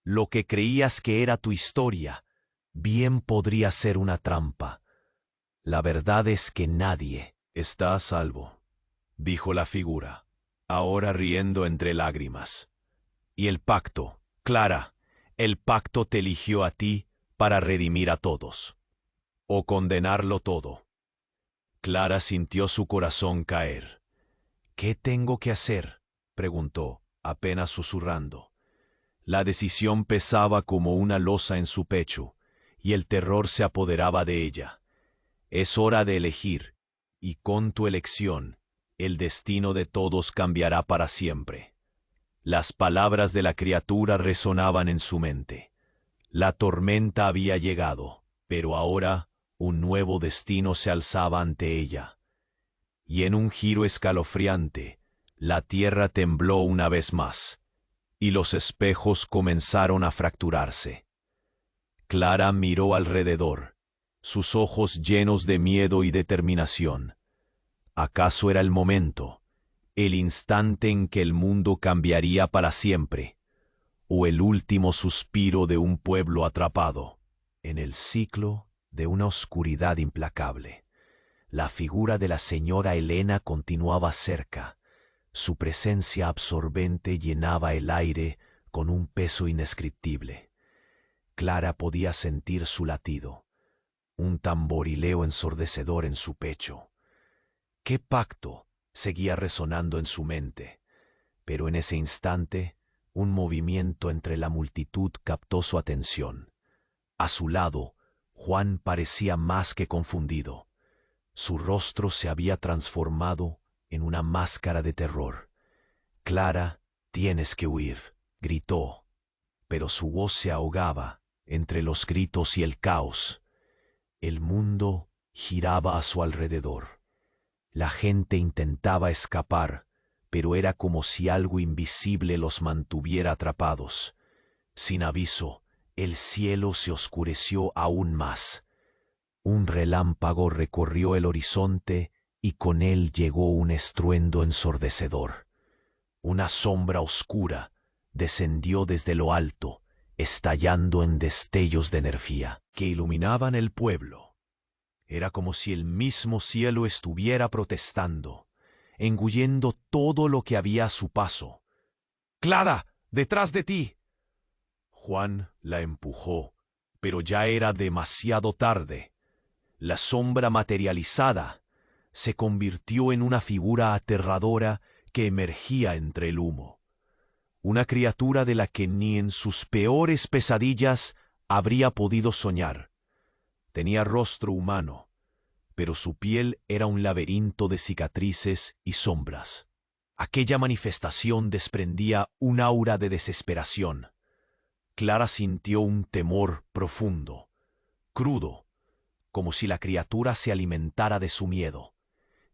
Lo que creías que era tu historia, bien podría ser una trampa. La verdad es que nadie está a salvo, dijo la figura, ahora riendo entre lágrimas. Y el pacto, Clara, el pacto te eligió a ti para redimir a todos, o condenarlo todo. Clara sintió su corazón caer. «¿Qué tengo que hacer?», preguntó, apenas susurrando. La decisión pesaba como una losa en su pecho, y el terror se apoderaba de ella. «Es hora de elegir, y con tu elección, el destino de todos cambiará para siempre». Las palabras de la criatura resonaban en su mente. La tormenta había llegado, pero ahora un nuevo destino se alzaba ante ella. Y en un giro escalofriante, la tierra tembló una vez más, y los espejos comenzaron a fracturarse. Clara miró alrededor, sus ojos llenos de miedo y determinación. ¿Acaso era el momento, el instante en que el mundo cambiaría para siempre, o el último suspiro de un pueblo atrapado en el ciclo de una oscuridad implacable? La figura de la señora Elena continuaba cerca. Su presencia absorbente llenaba el aire con un peso indescriptible. Clara podía sentir su latido, un tamborileo ensordecedor en su pecho. ¿Qué pacto?, seguía resonando en su mente, pero en ese instante un movimiento entre la multitud captó su atención. A su lado, Juan parecía más que confundido. Su rostro se había transformado en una máscara de terror. «Clara, tienes que huir», gritó, pero su voz se ahogaba entre los gritos y el caos. El mundo giraba a su alrededor. La gente intentaba escapar, pero era como si algo invisible los mantuviera atrapados. Sin aviso, el cielo se oscureció aún más. Un relámpago recorrió el horizonte y con él llegó un estruendo ensordecedor. Una sombra oscura descendió desde lo alto, estallando en destellos de energía que iluminaban el pueblo. Era como si el mismo cielo estuviera protestando, engullendo todo lo que había a su paso. «¡Clara, detrás de ti!». Juan la empujó, pero ya era demasiado tarde. La sombra materializada se convirtió en una figura aterradora que emergía entre el humo. Una criatura de la que ni en sus peores pesadillas habría podido soñar. Tenía rostro humano, pero su piel era un laberinto de cicatrices y sombras. Aquella manifestación desprendía un aura de desesperación. Clara sintió un temor profundo, crudo, como si la criatura se alimentara de su miedo.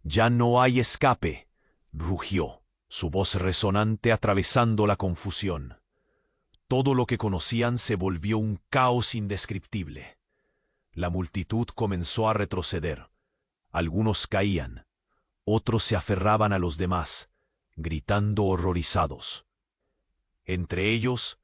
«Ya no hay escape», rugió, su voz resonante atravesando la confusión. Todo lo que conocían se volvió un caos indescriptible. La multitud comenzó a retroceder. Algunos caían, otros se aferraban a los demás, gritando horrorizados. Entre ellos,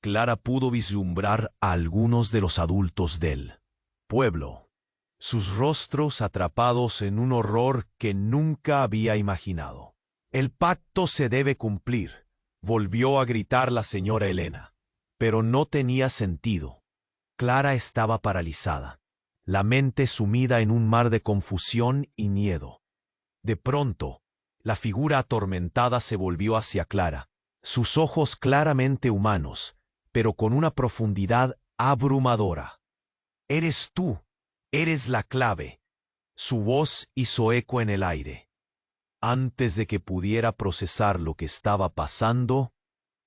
Clara pudo vislumbrar a algunos de los adultos del pueblo, sus rostros atrapados en un horror que nunca había imaginado. «El pacto se debe cumplir», volvió a gritar la señora Elena. Pero no tenía sentido. Clara estaba paralizada, la mente sumida en un mar de confusión y miedo. De pronto, la figura atormentada se volvió hacia Clara, sus ojos claramente humanos, pero con una profundidad abrumadora. «Eres tú, eres la clave». Su voz hizo eco en el aire. Antes de que pudiera procesar lo que estaba pasando,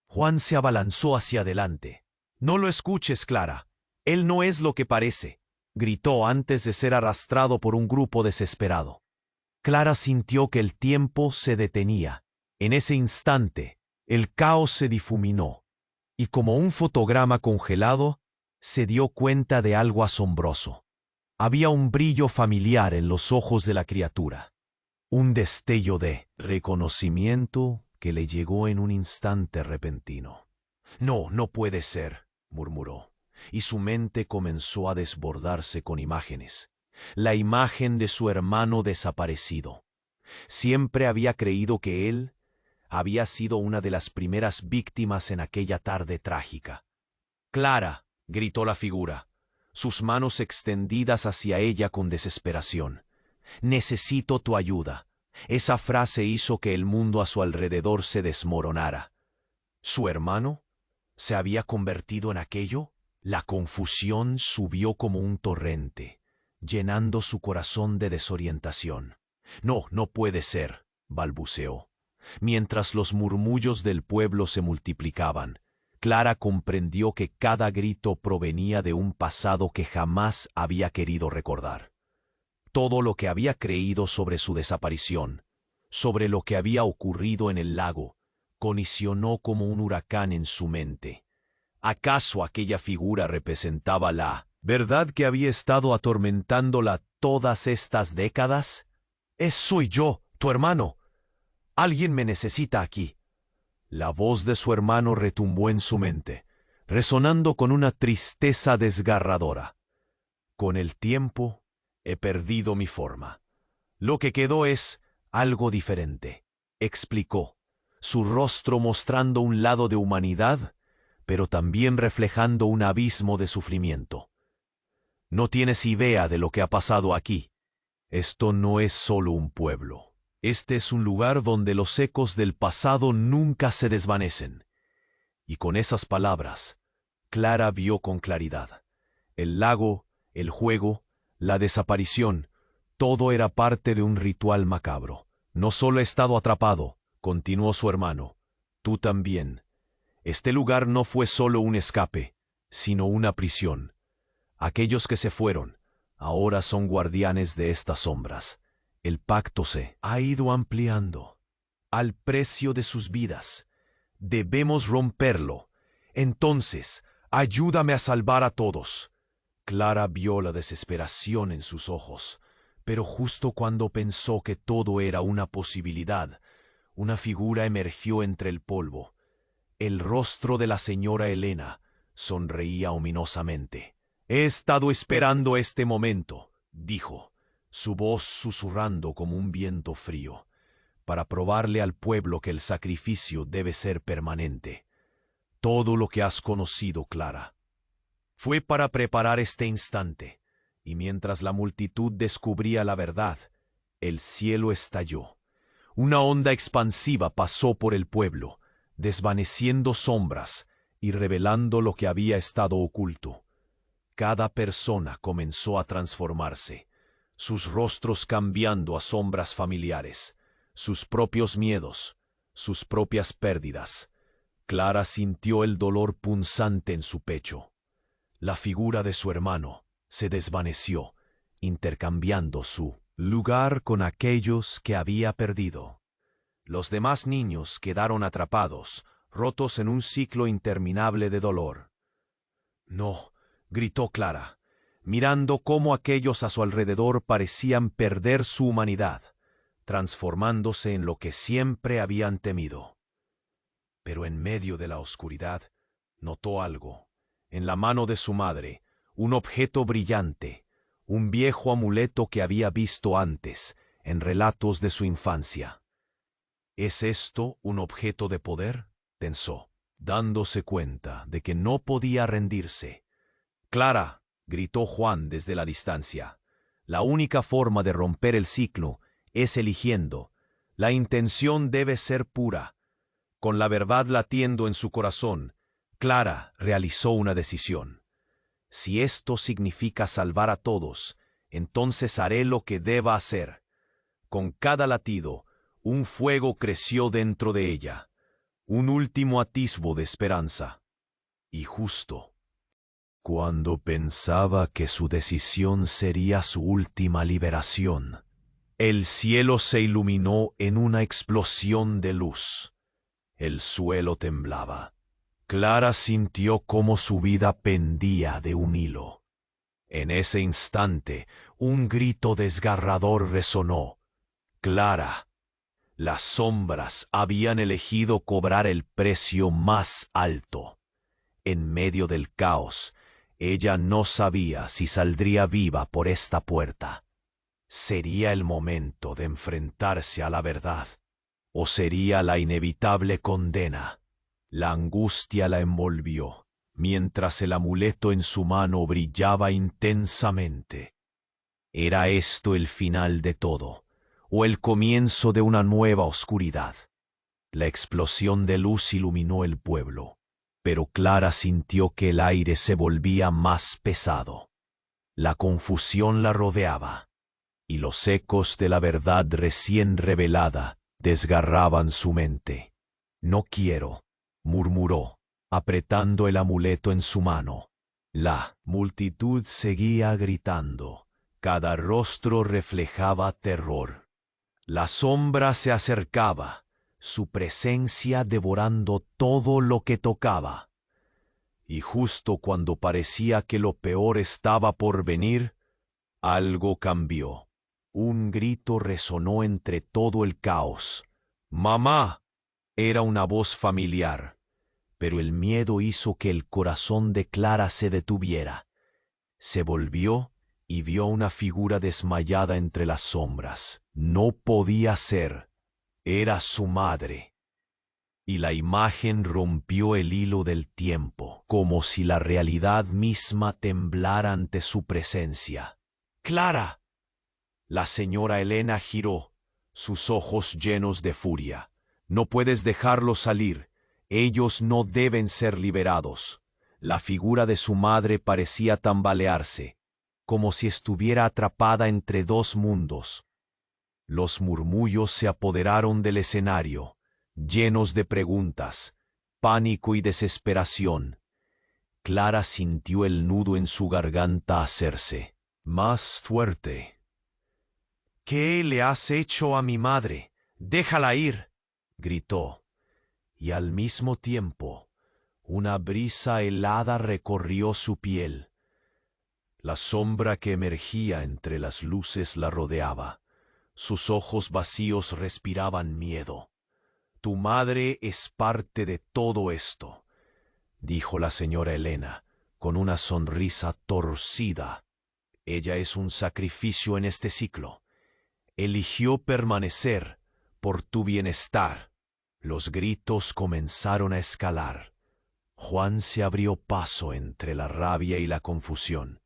Juan se abalanzó hacia adelante. «No lo escuches, Clara. Él no es lo que parece», gritó antes de ser arrastrado por un grupo desesperado. Clara sintió que el tiempo se detenía. En ese instante, el caos se difuminó, y como un fotograma congelado, se dio cuenta de algo asombroso. Había un brillo familiar en los ojos de la criatura. Un destello de reconocimiento que le llegó en un instante repentino. «No, no puede ser», murmuró, y su mente comenzó a desbordarse con imágenes. La imagen de su hermano desaparecido. Siempre había creído que él había sido una de las primeras víctimas en aquella tarde trágica. «Clara», gritó la figura, sus manos extendidas hacia ella con desesperación. «Necesito tu ayuda». Esa frase hizo que el mundo a su alrededor se desmoronara. ¿Su hermano se había convertido en aquello? La confusión subió como un torrente, llenando su corazón de desorientación. «No, no puede ser», balbuceó. Mientras los murmullos del pueblo se multiplicaban, Clara comprendió que cada grito provenía de un pasado que jamás había querido recordar. Todo lo que había creído sobre su desaparición, sobre lo que había ocurrido en el lago, colisionó como un huracán en su mente. ¿Acaso aquella figura representaba la verdad que había estado atormentándola todas estas décadas? «Soy yo, tu hermano. Alguien me necesita aquí». La voz de su hermano retumbó en su mente, resonando con una tristeza desgarradora. «Con el tiempo he perdido mi forma. Lo que quedó es algo diferente», explicó, su rostro mostrando un lado de humanidad, pero también reflejando un abismo de sufrimiento. «No tienes idea de lo que ha pasado aquí. Esto no es solo un pueblo. Este es un lugar donde los ecos del pasado nunca se desvanecen». Y con esas palabras, Clara vio con claridad. El lago, el juego, la desaparición, todo era parte de un ritual macabro. «No solo he estado atrapado», continuó su hermano, «tú también. Este lugar no fue solo un escape, sino una prisión. Aquellos que se fueron, ahora son guardianes de estas sombras. El pacto se ha ido ampliando, al precio de sus vidas. Debemos romperlo. Entonces, ayúdame a salvar a todos». Clara vio la desesperación en sus ojos, pero justo cuando pensó que todo era una posibilidad, una figura emergió entre el polvo. El rostro de la señora Elena, sonreía ominosamente. «He estado esperando este momento», dijo, su voz susurrando como un viento frío, «para probarle al pueblo que el sacrificio debe ser permanente. Todo lo que has conocido, Clara, fue para preparar este instante, y mientras la multitud descubría la verdad, el cielo estalló. Una onda expansiva pasó por el pueblo, desvaneciendo sombras y revelando lo que había estado oculto. Cada persona comenzó a transformarse, sus rostros cambiando a sombras familiares, sus propios miedos, sus propias pérdidas. Clara sintió el dolor punzante en su pecho. La figura de su hermano se desvaneció, intercambiando su lugar con aquellos que había perdido. Los demás niños quedaron atrapados, rotos en un ciclo interminable de dolor. «No», gritó Clara, mirando cómo aquellos a su alrededor parecían perder su humanidad, transformándose en lo que siempre habían temido. Pero en medio de la oscuridad, notó algo. En la mano de su madre, un objeto brillante, un viejo amuleto que había visto antes, en relatos de su infancia. «¿Es esto un objeto de poder?», pensó, dándose cuenta de que no podía rendirse. «Clara», gritó Juan desde la distancia, «la única forma de romper el ciclo es eligiendo. La intención debe ser pura». Con la verdad latiendo en su corazón, Clara realizó una decisión. «Si esto significa salvar a todos, entonces haré lo que deba hacer». Con cada latido, un fuego creció dentro de ella, un último atisbo de esperanza. Y justo cuando pensaba que su decisión sería su última liberación, el cielo se iluminó en una explosión de luz. El suelo temblaba. Clara sintió cómo su vida pendía de un hilo. En ese instante, un grito desgarrador resonó. «Clara». Las sombras habían elegido cobrar el precio más alto. En medio del caos, ella no sabía si saldría viva por esta puerta. ¿Sería el momento de enfrentarse a la verdad? ¿O sería la inevitable condena? La angustia la envolvió, mientras el amuleto en su mano brillaba intensamente. ¿Era esto el final de todo, o el comienzo de una nueva oscuridad? La explosión de luz iluminó el pueblo, pero Clara sintió que el aire se volvía más pesado. La confusión la rodeaba, y los ecos de la verdad recién revelada desgarraban su mente. «No quiero», murmuró, apretando el amuleto en su mano. La multitud seguía gritando. Cada rostro reflejaba terror. La sombra se acercaba, su presencia devorando todo lo que tocaba. Y justo cuando parecía que lo peor estaba por venir, algo cambió. Un grito resonó entre todo el caos. «¡Mamá!». Era una voz familiar, pero el miedo hizo que el corazón de Clara se detuviera. Se volvió y vio una figura desmayada entre las sombras. No podía ser. Era su madre. Y la imagen rompió el hilo del tiempo, como si la realidad misma temblara ante su presencia. «¡Clara!». La señora Elena giró, sus ojos llenos de furia. «No puedes dejarlos salir. Ellos no deben ser liberados». La figura de su madre parecía tambalearse, como si estuviera atrapada entre dos mundos. Los murmullos se apoderaron del escenario, llenos de preguntas, pánico y desesperación. Clara sintió el nudo en su garganta hacerse más fuerte. «¿Qué le has hecho a mi madre? Déjala ir», gritó. Y al mismo tiempo, una brisa helada recorrió su piel. La sombra que emergía entre las luces la rodeaba. Sus ojos vacíos respiraban miedo. «Tu madre es parte de todo esto. dijo la señora Elena, con una sonrisa torcida. Ella es un sacrificio en este ciclo. Eligió permanecer por tu bienestar. Los gritos comenzaron a escalar. Juan se abrió paso entre la rabia y la confusión.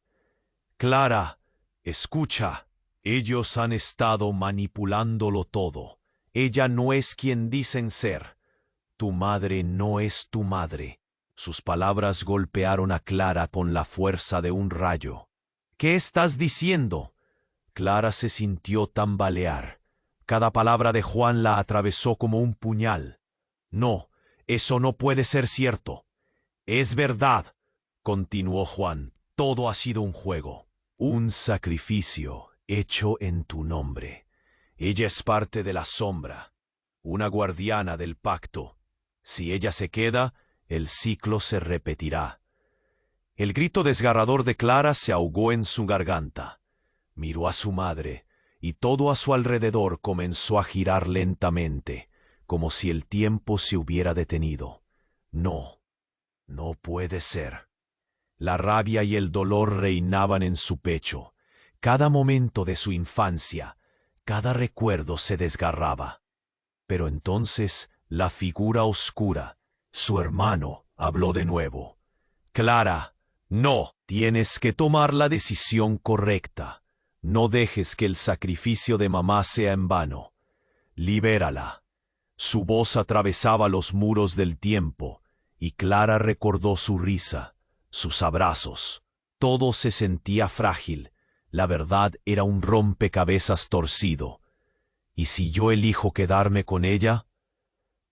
Clara, escucha. Ellos han estado manipulándolo todo. Ella no es quien dicen ser. Tu madre no es tu madre. Sus palabras golpearon a Clara con la fuerza de un rayo. ¿Qué estás diciendo? Clara se sintió tambalear. Cada palabra de Juan la atravesó como un puñal. No, eso no puede ser cierto. Es verdad, continuó Juan. Todo ha sido un juego. Un sacrificio hecho en tu nombre. Ella es parte de la sombra, una guardiana del pacto. Si ella se queda, el ciclo se repetirá. El grito desgarrador de Clara se ahogó en su garganta. Miró a su madre, y todo a su alrededor comenzó a girar lentamente, como si el tiempo se hubiera detenido. No, no puede ser. La rabia y el dolor reinaban en su pecho. Cada momento de su infancia, cada recuerdo se desgarraba. Pero entonces la figura oscura, su hermano, habló de nuevo. Clara, no, tienes que tomar la decisión correcta. No dejes que el sacrificio de mamá sea en vano. Libérala. Su voz atravesaba los muros del tiempo, y Clara recordó su risa, sus abrazos. Todo se sentía frágil. La verdad era un rompecabezas torcido. ¿Y si yo elijo quedarme con ella?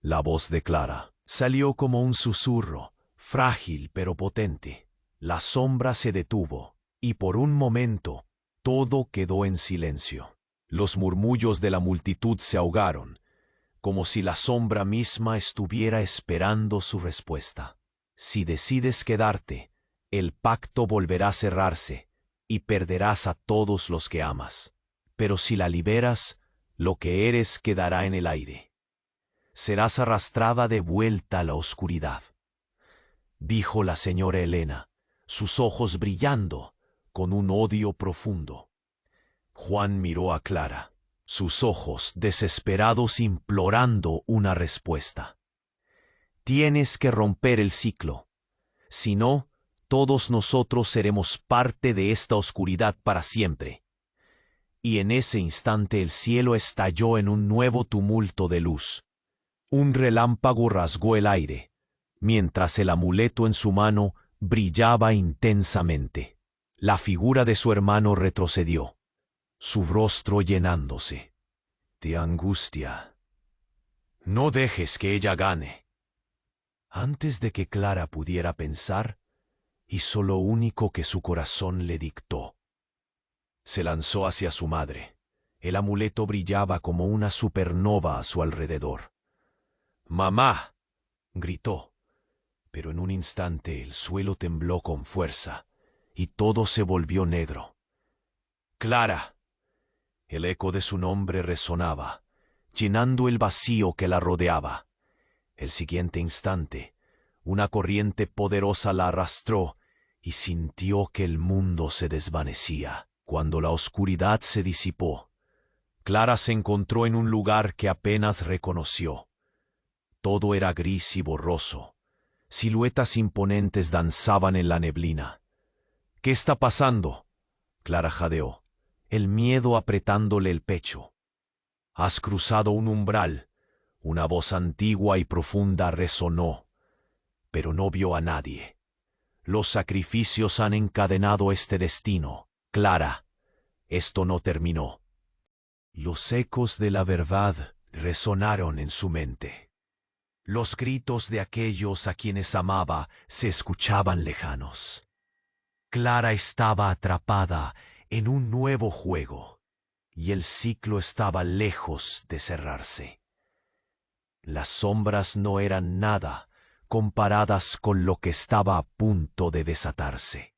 La voz de Clara salió como un susurro, frágil pero potente. La sombra se detuvo, y por un momento todo quedó en silencio. Los murmullos de la multitud se ahogaron, como si la sombra misma estuviera esperando su respuesta. Si decides quedarte, el pacto volverá a cerrarse, y perderás a todos los que amas. Pero si la liberas, lo que eres quedará en el aire. Serás arrastrada de vuelta a la oscuridad, dijo la señora Elena, sus ojos brillando con un odio profundo. Juan miró a Clara, sus ojos desesperados implorando una respuesta. Tienes que romper el ciclo. Si no, todos nosotros seremos parte de esta oscuridad para siempre. Y en ese instante el cielo estalló en un nuevo tumulto de luz. Un relámpago rasgó el aire, mientras el amuleto en su mano brillaba intensamente. La figura de su hermano retrocedió, su rostro llenándose de angustia. No dejes que ella gane. Antes de que Clara pudiera pensar, hizo lo único que su corazón le dictó. Se lanzó hacia su madre. El amuleto brillaba como una supernova a su alrededor. ¡Mamá!, gritó, pero en un instante el suelo tembló con fuerza y todo se volvió negro. ¡Clara! El eco de su nombre resonaba, llenando el vacío que la rodeaba. El siguiente instante, una corriente poderosa la arrastró y sintió que el mundo se desvanecía. Cuando la oscuridad se disipó, Clara se encontró en un lugar que apenas reconoció. Todo era gris y borroso. Siluetas imponentes danzaban en la neblina. ¿Qué está pasando?, Clara jadeó, el miedo apretándole el pecho. Has cruzado un umbral. Una voz antigua y profunda resonó, pero no vio a nadie. Los sacrificios han encadenado este destino. Clara, esto no terminó. Los ecos de la verdad resonaron en su mente. Los gritos de aquellos a quienes amaba se escuchaban lejanos. Clara estaba atrapada en un nuevo juego, y el ciclo estaba lejos de cerrarse. Las sombras no eran nada comparadas con lo que estaba a punto de desatarse.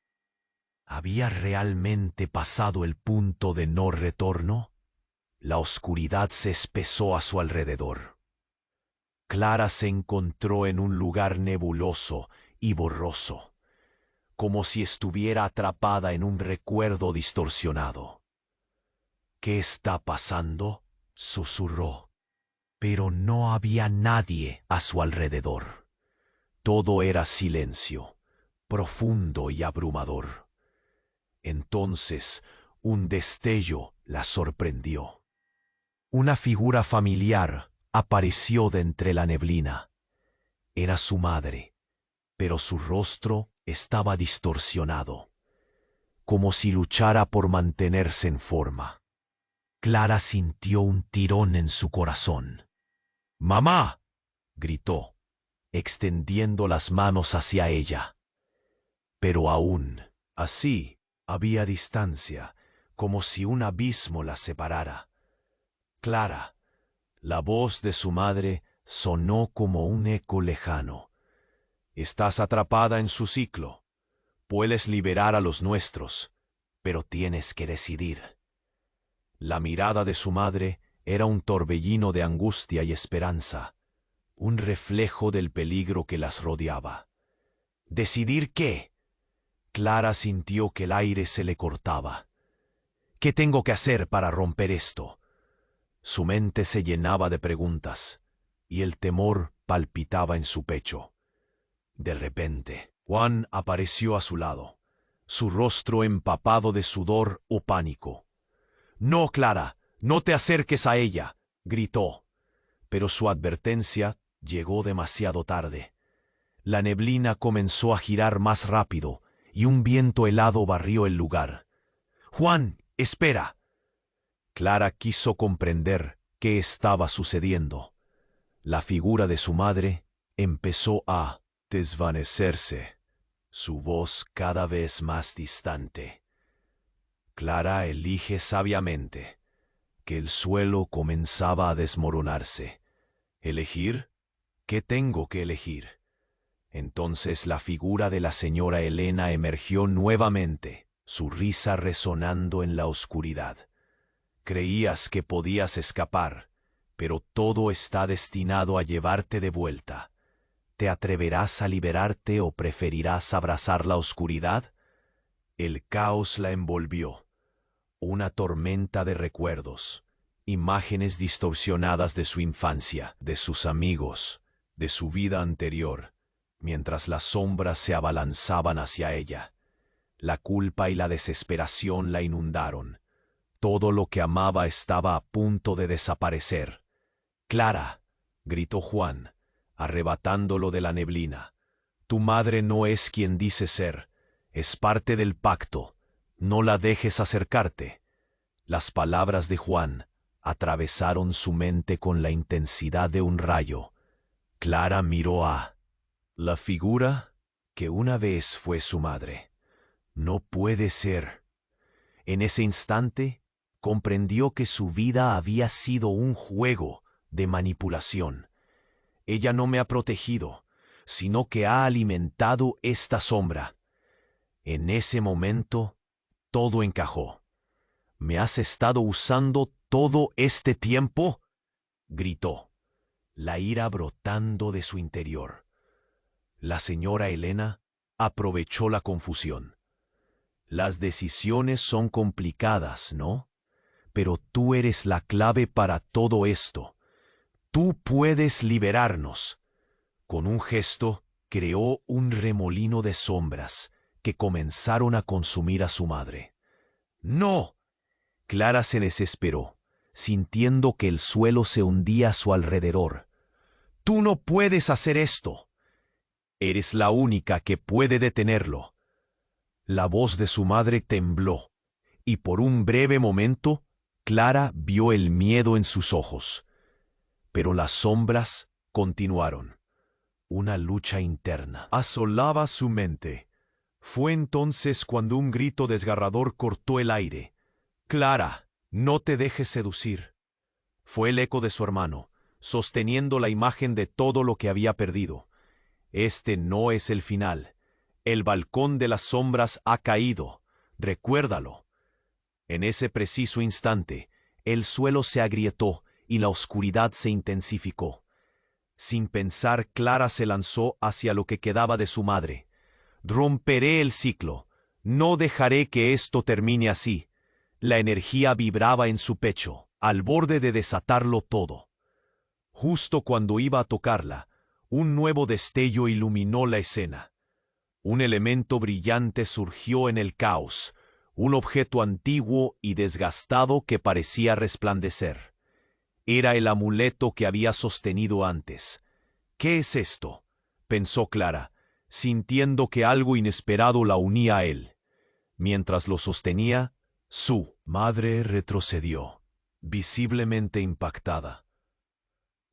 ¿Había realmente pasado el punto de no retorno? La oscuridad se espesó a su alrededor. Clara se encontró en un lugar nebuloso y borroso, como si estuviera atrapada en un recuerdo distorsionado. —¿Qué está pasando? —susurró. Pero no había nadie a su alrededor. Todo era silencio, profundo y abrumador. Entonces, un destello la sorprendió. Una figura familiar apareció de entre la neblina. Era su madre, pero su rostro estaba distorsionado, como si luchara por mantenerse en forma. Clara sintió un tirón en su corazón. —¡Mamá! —gritó, extendiendo las manos hacia ella. Pero aún así había distancia, como si un abismo las separara. —Clara. La voz de su madre sonó como un eco lejano. Estás atrapada en su ciclo. Puedes liberar a los nuestros, pero tienes que decidir. La mirada de su madre era un torbellino de angustia y esperanza, un reflejo del peligro que las rodeaba. ¿Decidir qué? Clara sintió que el aire se le cortaba. ¿Qué tengo que hacer para romper esto? Su mente se llenaba de preguntas, y el temor palpitaba en su pecho. De repente, Juan apareció a su lado, su rostro empapado de sudor o pánico. —¡No, Clara! ¡No te acerques a ella! —gritó. Pero su advertencia llegó demasiado tarde. La neblina comenzó a girar más rápido, y un viento helado barrió el lugar. —¡Juan, espera! Clara quiso comprender qué estaba sucediendo. La figura de su madre empezó a desvanecerse, su voz cada vez más distante. Clara elige sabiamente, que el suelo comenzaba a desmoronarse. ¿Elegir? ¿Qué tengo que elegir? Entonces la figura de la señora Elena emergió nuevamente, su risa resonando en la oscuridad. Creías que podías escapar, pero todo está destinado a llevarte de vuelta. ¿Te atreverás a liberarte o preferirás abrazar la oscuridad? El caos la envolvió. Una tormenta de recuerdos, imágenes distorsionadas de su infancia, de sus amigos, de su vida anterior, mientras las sombras se abalanzaban hacia ella. La culpa y la desesperación la inundaron. Todo lo que amaba estaba a punto de desaparecer. —¡Clara! —gritó Juan, arrebatándolo de la neblina. Tu madre no es quien dice ser, es parte del pacto. No la dejes acercarte. Las palabras de Juan atravesaron su mente con la intensidad de un rayo. Clara miró a la figura que una vez fue su madre. No puede ser. En ese instante comprendió que su vida había sido un juego de manipulación. Ella no me ha protegido, sino que ha alimentado esta sombra. En ese momento, todo encajó. —¿Me has estado usando todo este tiempo? —gritó, la ira brotando de su interior. La señora Elena aprovechó la confusión. Las decisiones son complicadas, ¿no? Pero tú eres la clave para todo esto. Tú puedes liberarnos. Con un gesto, creó un remolino de sombras que comenzaron a consumir a su madre. ¡No! Clara se desesperó, sintiendo que el suelo se hundía a su alrededor. ¡Tú no puedes hacer esto! Eres la única que puede detenerlo. La voz de su madre tembló, y por un breve momento, Clara vio el miedo en sus ojos. Pero las sombras continuaron. Una lucha interna asolaba su mente. Fue entonces cuando un grito desgarrador cortó el aire. —Clara, no te dejes seducir. Fue el eco de su hermano, sosteniendo la imagen de todo lo que había perdido. Este no es el final. El balcón de las sombras ha caído. Recuérdalo. En ese preciso instante, el suelo se agrietó y la oscuridad se intensificó. Sin pensar, Clara se lanzó hacia lo que quedaba de su madre. «Romperé el ciclo. No dejaré que esto termine así». La energía vibraba en su pecho, al borde de desatarlo todo. Justo cuando iba a tocarla, un nuevo destello iluminó la escena. Un elemento brillante surgió en el caos, un objeto antiguo y desgastado que parecía resplandecer. Era el amuleto que había sostenido antes. «¿Qué es esto?», pensó Clara, sintiendo que algo inesperado la unía a él. Mientras lo sostenía, su madre retrocedió, visiblemente impactada.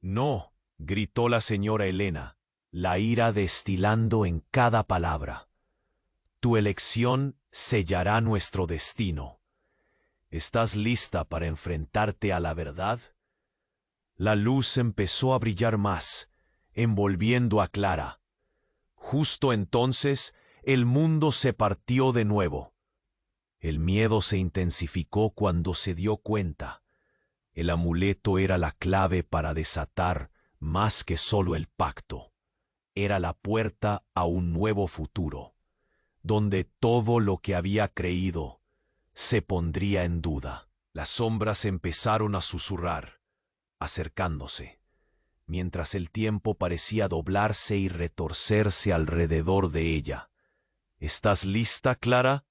«No», gritó la señora Elena, la ira destilando en cada palabra. «Tu elección sellará nuestro destino. ¿Estás lista para enfrentarte a la verdad?». La luz empezó a brillar más, envolviendo a Clara. Justo entonces, el mundo se partió de nuevo. El miedo se intensificó cuando se dio cuenta. El amuleto era la clave para desatar más que solo el pacto. Era la puerta a un nuevo futuro, donde todo lo que había creído se pondría en duda. Las sombras empezaron a susurrar, acercándose, mientras el tiempo parecía doblarse y retorcerse alrededor de ella. «¿Estás lista, Clara?»,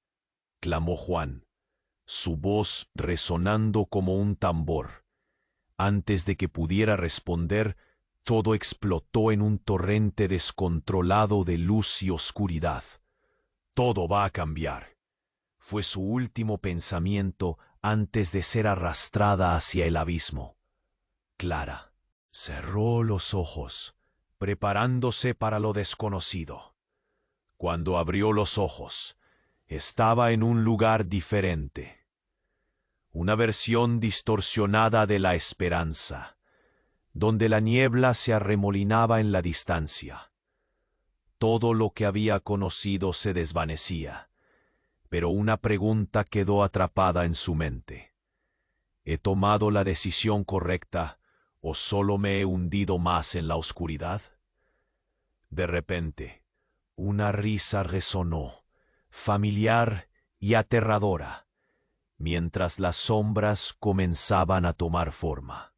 clamó Juan, su voz resonando como un tambor. Antes de que pudiera responder, todo explotó en un torrente descontrolado de luz y oscuridad. «Todo va a cambiar», fue su último pensamiento antes de ser arrastrada hacia el abismo. Clara cerró los ojos, preparándose para lo desconocido. Cuando abrió los ojos, estaba en un lugar diferente. Una versión distorsionada de la esperanza, donde la niebla se arremolinaba en la distancia. Todo lo que había conocido se desvanecía, pero una pregunta quedó atrapada en su mente. ¿He tomado la decisión correcta o solo me he hundido más en la oscuridad? De repente, una risa resonó, familiar y aterradora, mientras las sombras comenzaban a tomar forma.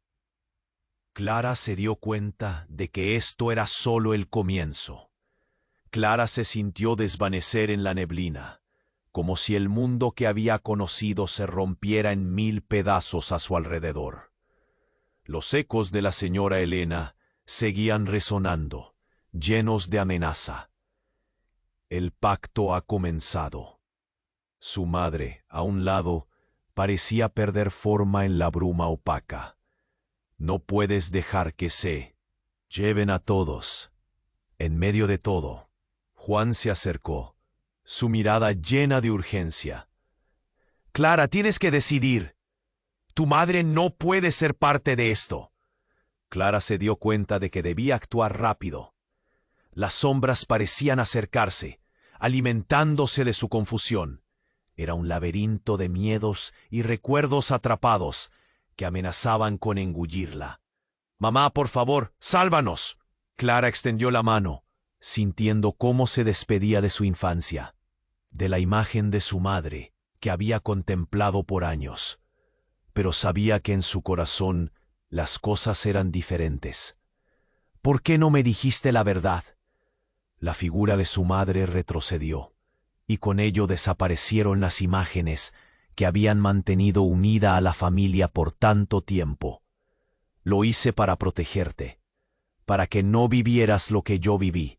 Clara se dio cuenta de que esto era solo el comienzo. Clara se sintió desvanecer en la neblina, como si el mundo que había conocido se rompiera en 1000 pedazos a su alrededor. Los ecos de la señora Elena seguían resonando, llenos de amenaza. El pacto ha comenzado. Su madre, a un lado, parecía perder forma en la bruma opaca. «No puedes dejar que se lleven a todos». En medio de todo, Juan se acercó, su mirada llena de urgencia. «Clara, tienes que decidir. Tu madre no puede ser parte de esto». Clara se dio cuenta de que debía actuar rápido. Las sombras parecían acercarse, alimentándose de su confusión. Era un laberinto de miedos y recuerdos atrapados que amenazaban con engullirla. «Mamá, por favor, sálvanos». Clara extendió la mano, sintiendo cómo se despedía de su infancia, de la imagen de su madre que había contemplado por años. Pero sabía que en su corazón las cosas eran diferentes. «¿Por qué no me dijiste la verdad?». La figura de su madre retrocedió, y con ello desaparecieron las imágenes que habían mantenido unida a la familia por tanto tiempo. «Lo hice para protegerte, para que no vivieras lo que yo viví».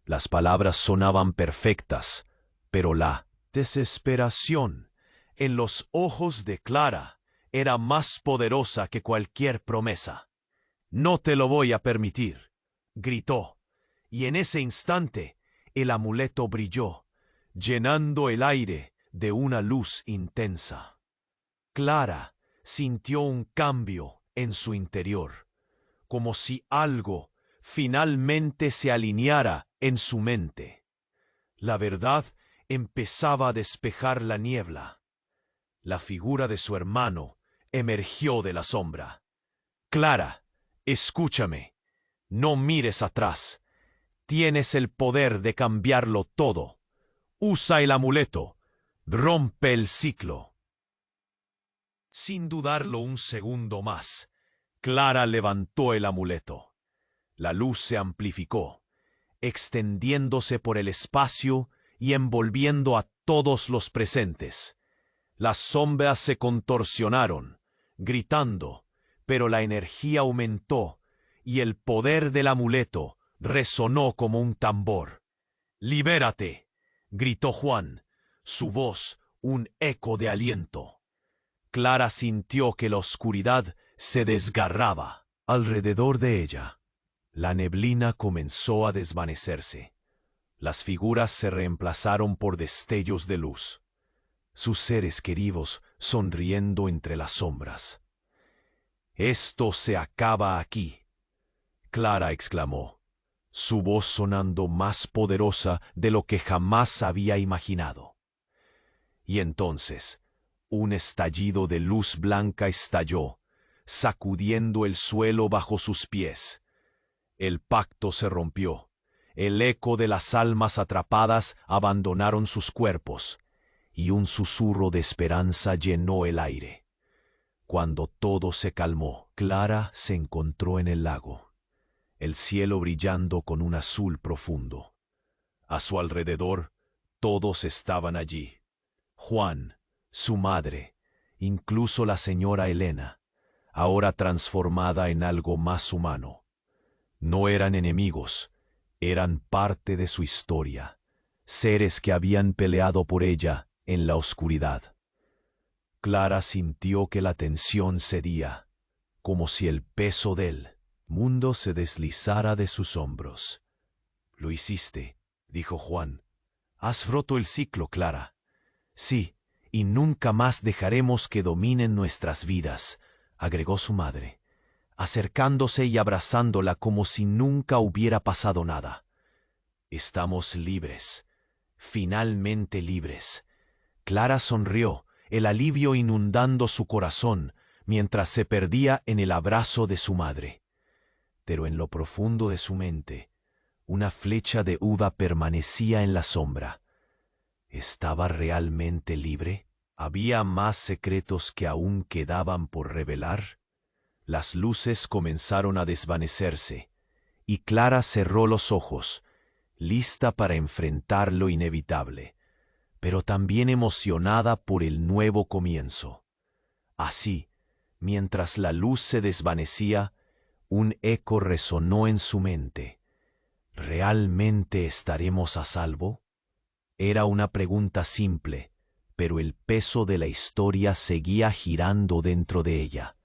Las palabras sonaban perfectas, pero la desesperación en los ojos de Clara era más poderosa que cualquier promesa. «No te lo voy a permitir», gritó, y en ese instante el amuleto brilló, llenando el aire de una luz intensa. Clara sintió un cambio en su interior, como si algo finalmente se alineara en su mente. La verdad empezaba a despejar la niebla. La figura de su hermano emergió de la sombra. «Clara, escúchame. No mires atrás. Tienes el poder de cambiarlo todo. Usa el amuleto. Rompe el ciclo. Sin dudarlo un segundo más, Clara levantó el amuleto. La luz se amplificó, extendiéndose por el espacio y envolviendo a todos los presentes. Las sombras se contorsionaron, gritando, pero la energía aumentó y el poder del amuleto resonó como un tambor. «¡Libérate!», gritó Juan, su voz un eco de aliento. Clara sintió que la oscuridad se desgarraba alrededor de ella. La neblina comenzó a desvanecerse. Las figuras se reemplazaron por destellos de luz. Sus seres queridos sonriendo entre las sombras. «Esto se acaba aquí», Clara exclamó, su voz sonando más poderosa de lo que jamás había imaginado. Y entonces, un estallido de luz blanca estalló, sacudiendo el suelo bajo sus pies. El pacto se rompió. El eco de las almas atrapadas abandonaron sus cuerpos, y un susurro de esperanza llenó el aire. Cuando todo se calmó, Clara se encontró en el lago, el cielo brillando con un azul profundo. A su alrededor, todos estaban allí. Juan, su madre, incluso la señora Elena, ahora transformada en algo más humano. No eran enemigos, eran parte de su historia, seres que habían peleado por ella en la oscuridad. Clara sintió que la tensión cedía, como si el peso del mundo se deslizara de sus hombros. «Lo hiciste», dijo Juan. «Has roto el ciclo, Clara». «Sí, y nunca más dejaremos que dominen nuestras vidas», agregó su madre, acercándose y abrazándola como si nunca hubiera pasado nada. «Estamos libres, finalmente libres». Clara sonrió, el alivio inundando su corazón, mientras se perdía en el abrazo de su madre. Pero en lo profundo de su mente, una flecha de duda permanecía en la sombra. ¿Estaba realmente libre? ¿Había más secretos que aún quedaban por revelar? Las luces comenzaron a desvanecerse, y Clara cerró los ojos, lista para enfrentar lo inevitable, pero también emocionada por el nuevo comienzo. Así, mientras la luz se desvanecía, un eco resonó en su mente. ¿Realmente estaremos a salvo? Era una pregunta simple, pero el peso de la historia seguía girando dentro de ella.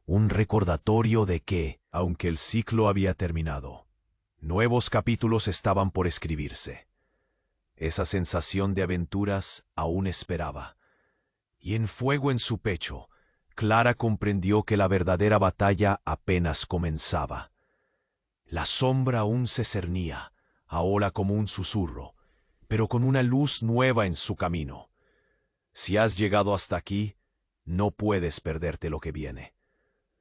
Un recordatorio de que, aunque el ciclo había terminado, nuevos capítulos estaban por escribirse. Esa sensación de aventuras aún esperaba. Y en fuego en su pecho, Clara comprendió que la verdadera batalla apenas comenzaba. La sombra aún se cernía, ahora como un susurro, pero con una luz nueva en su camino. Si has llegado hasta aquí, no puedes perderte lo que viene.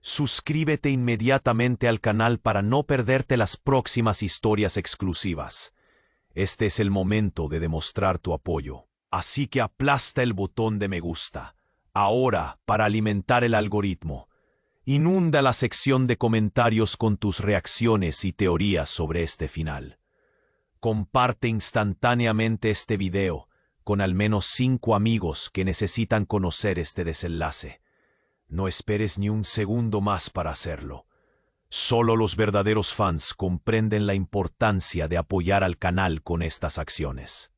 Suscríbete inmediatamente al canal para no perderte las próximas historias exclusivas. Este es el momento de demostrar tu apoyo, así que aplasta el botón de me gusta, ahora para alimentar el algoritmo. Inunda la sección de comentarios con tus reacciones y teorías sobre este final. Comparte instantáneamente este video con al menos 5 amigos que necesitan conocer este desenlace. No esperes ni un segundo más para hacerlo. Solo los verdaderos fans comprenden la importancia de apoyar al canal con estas acciones.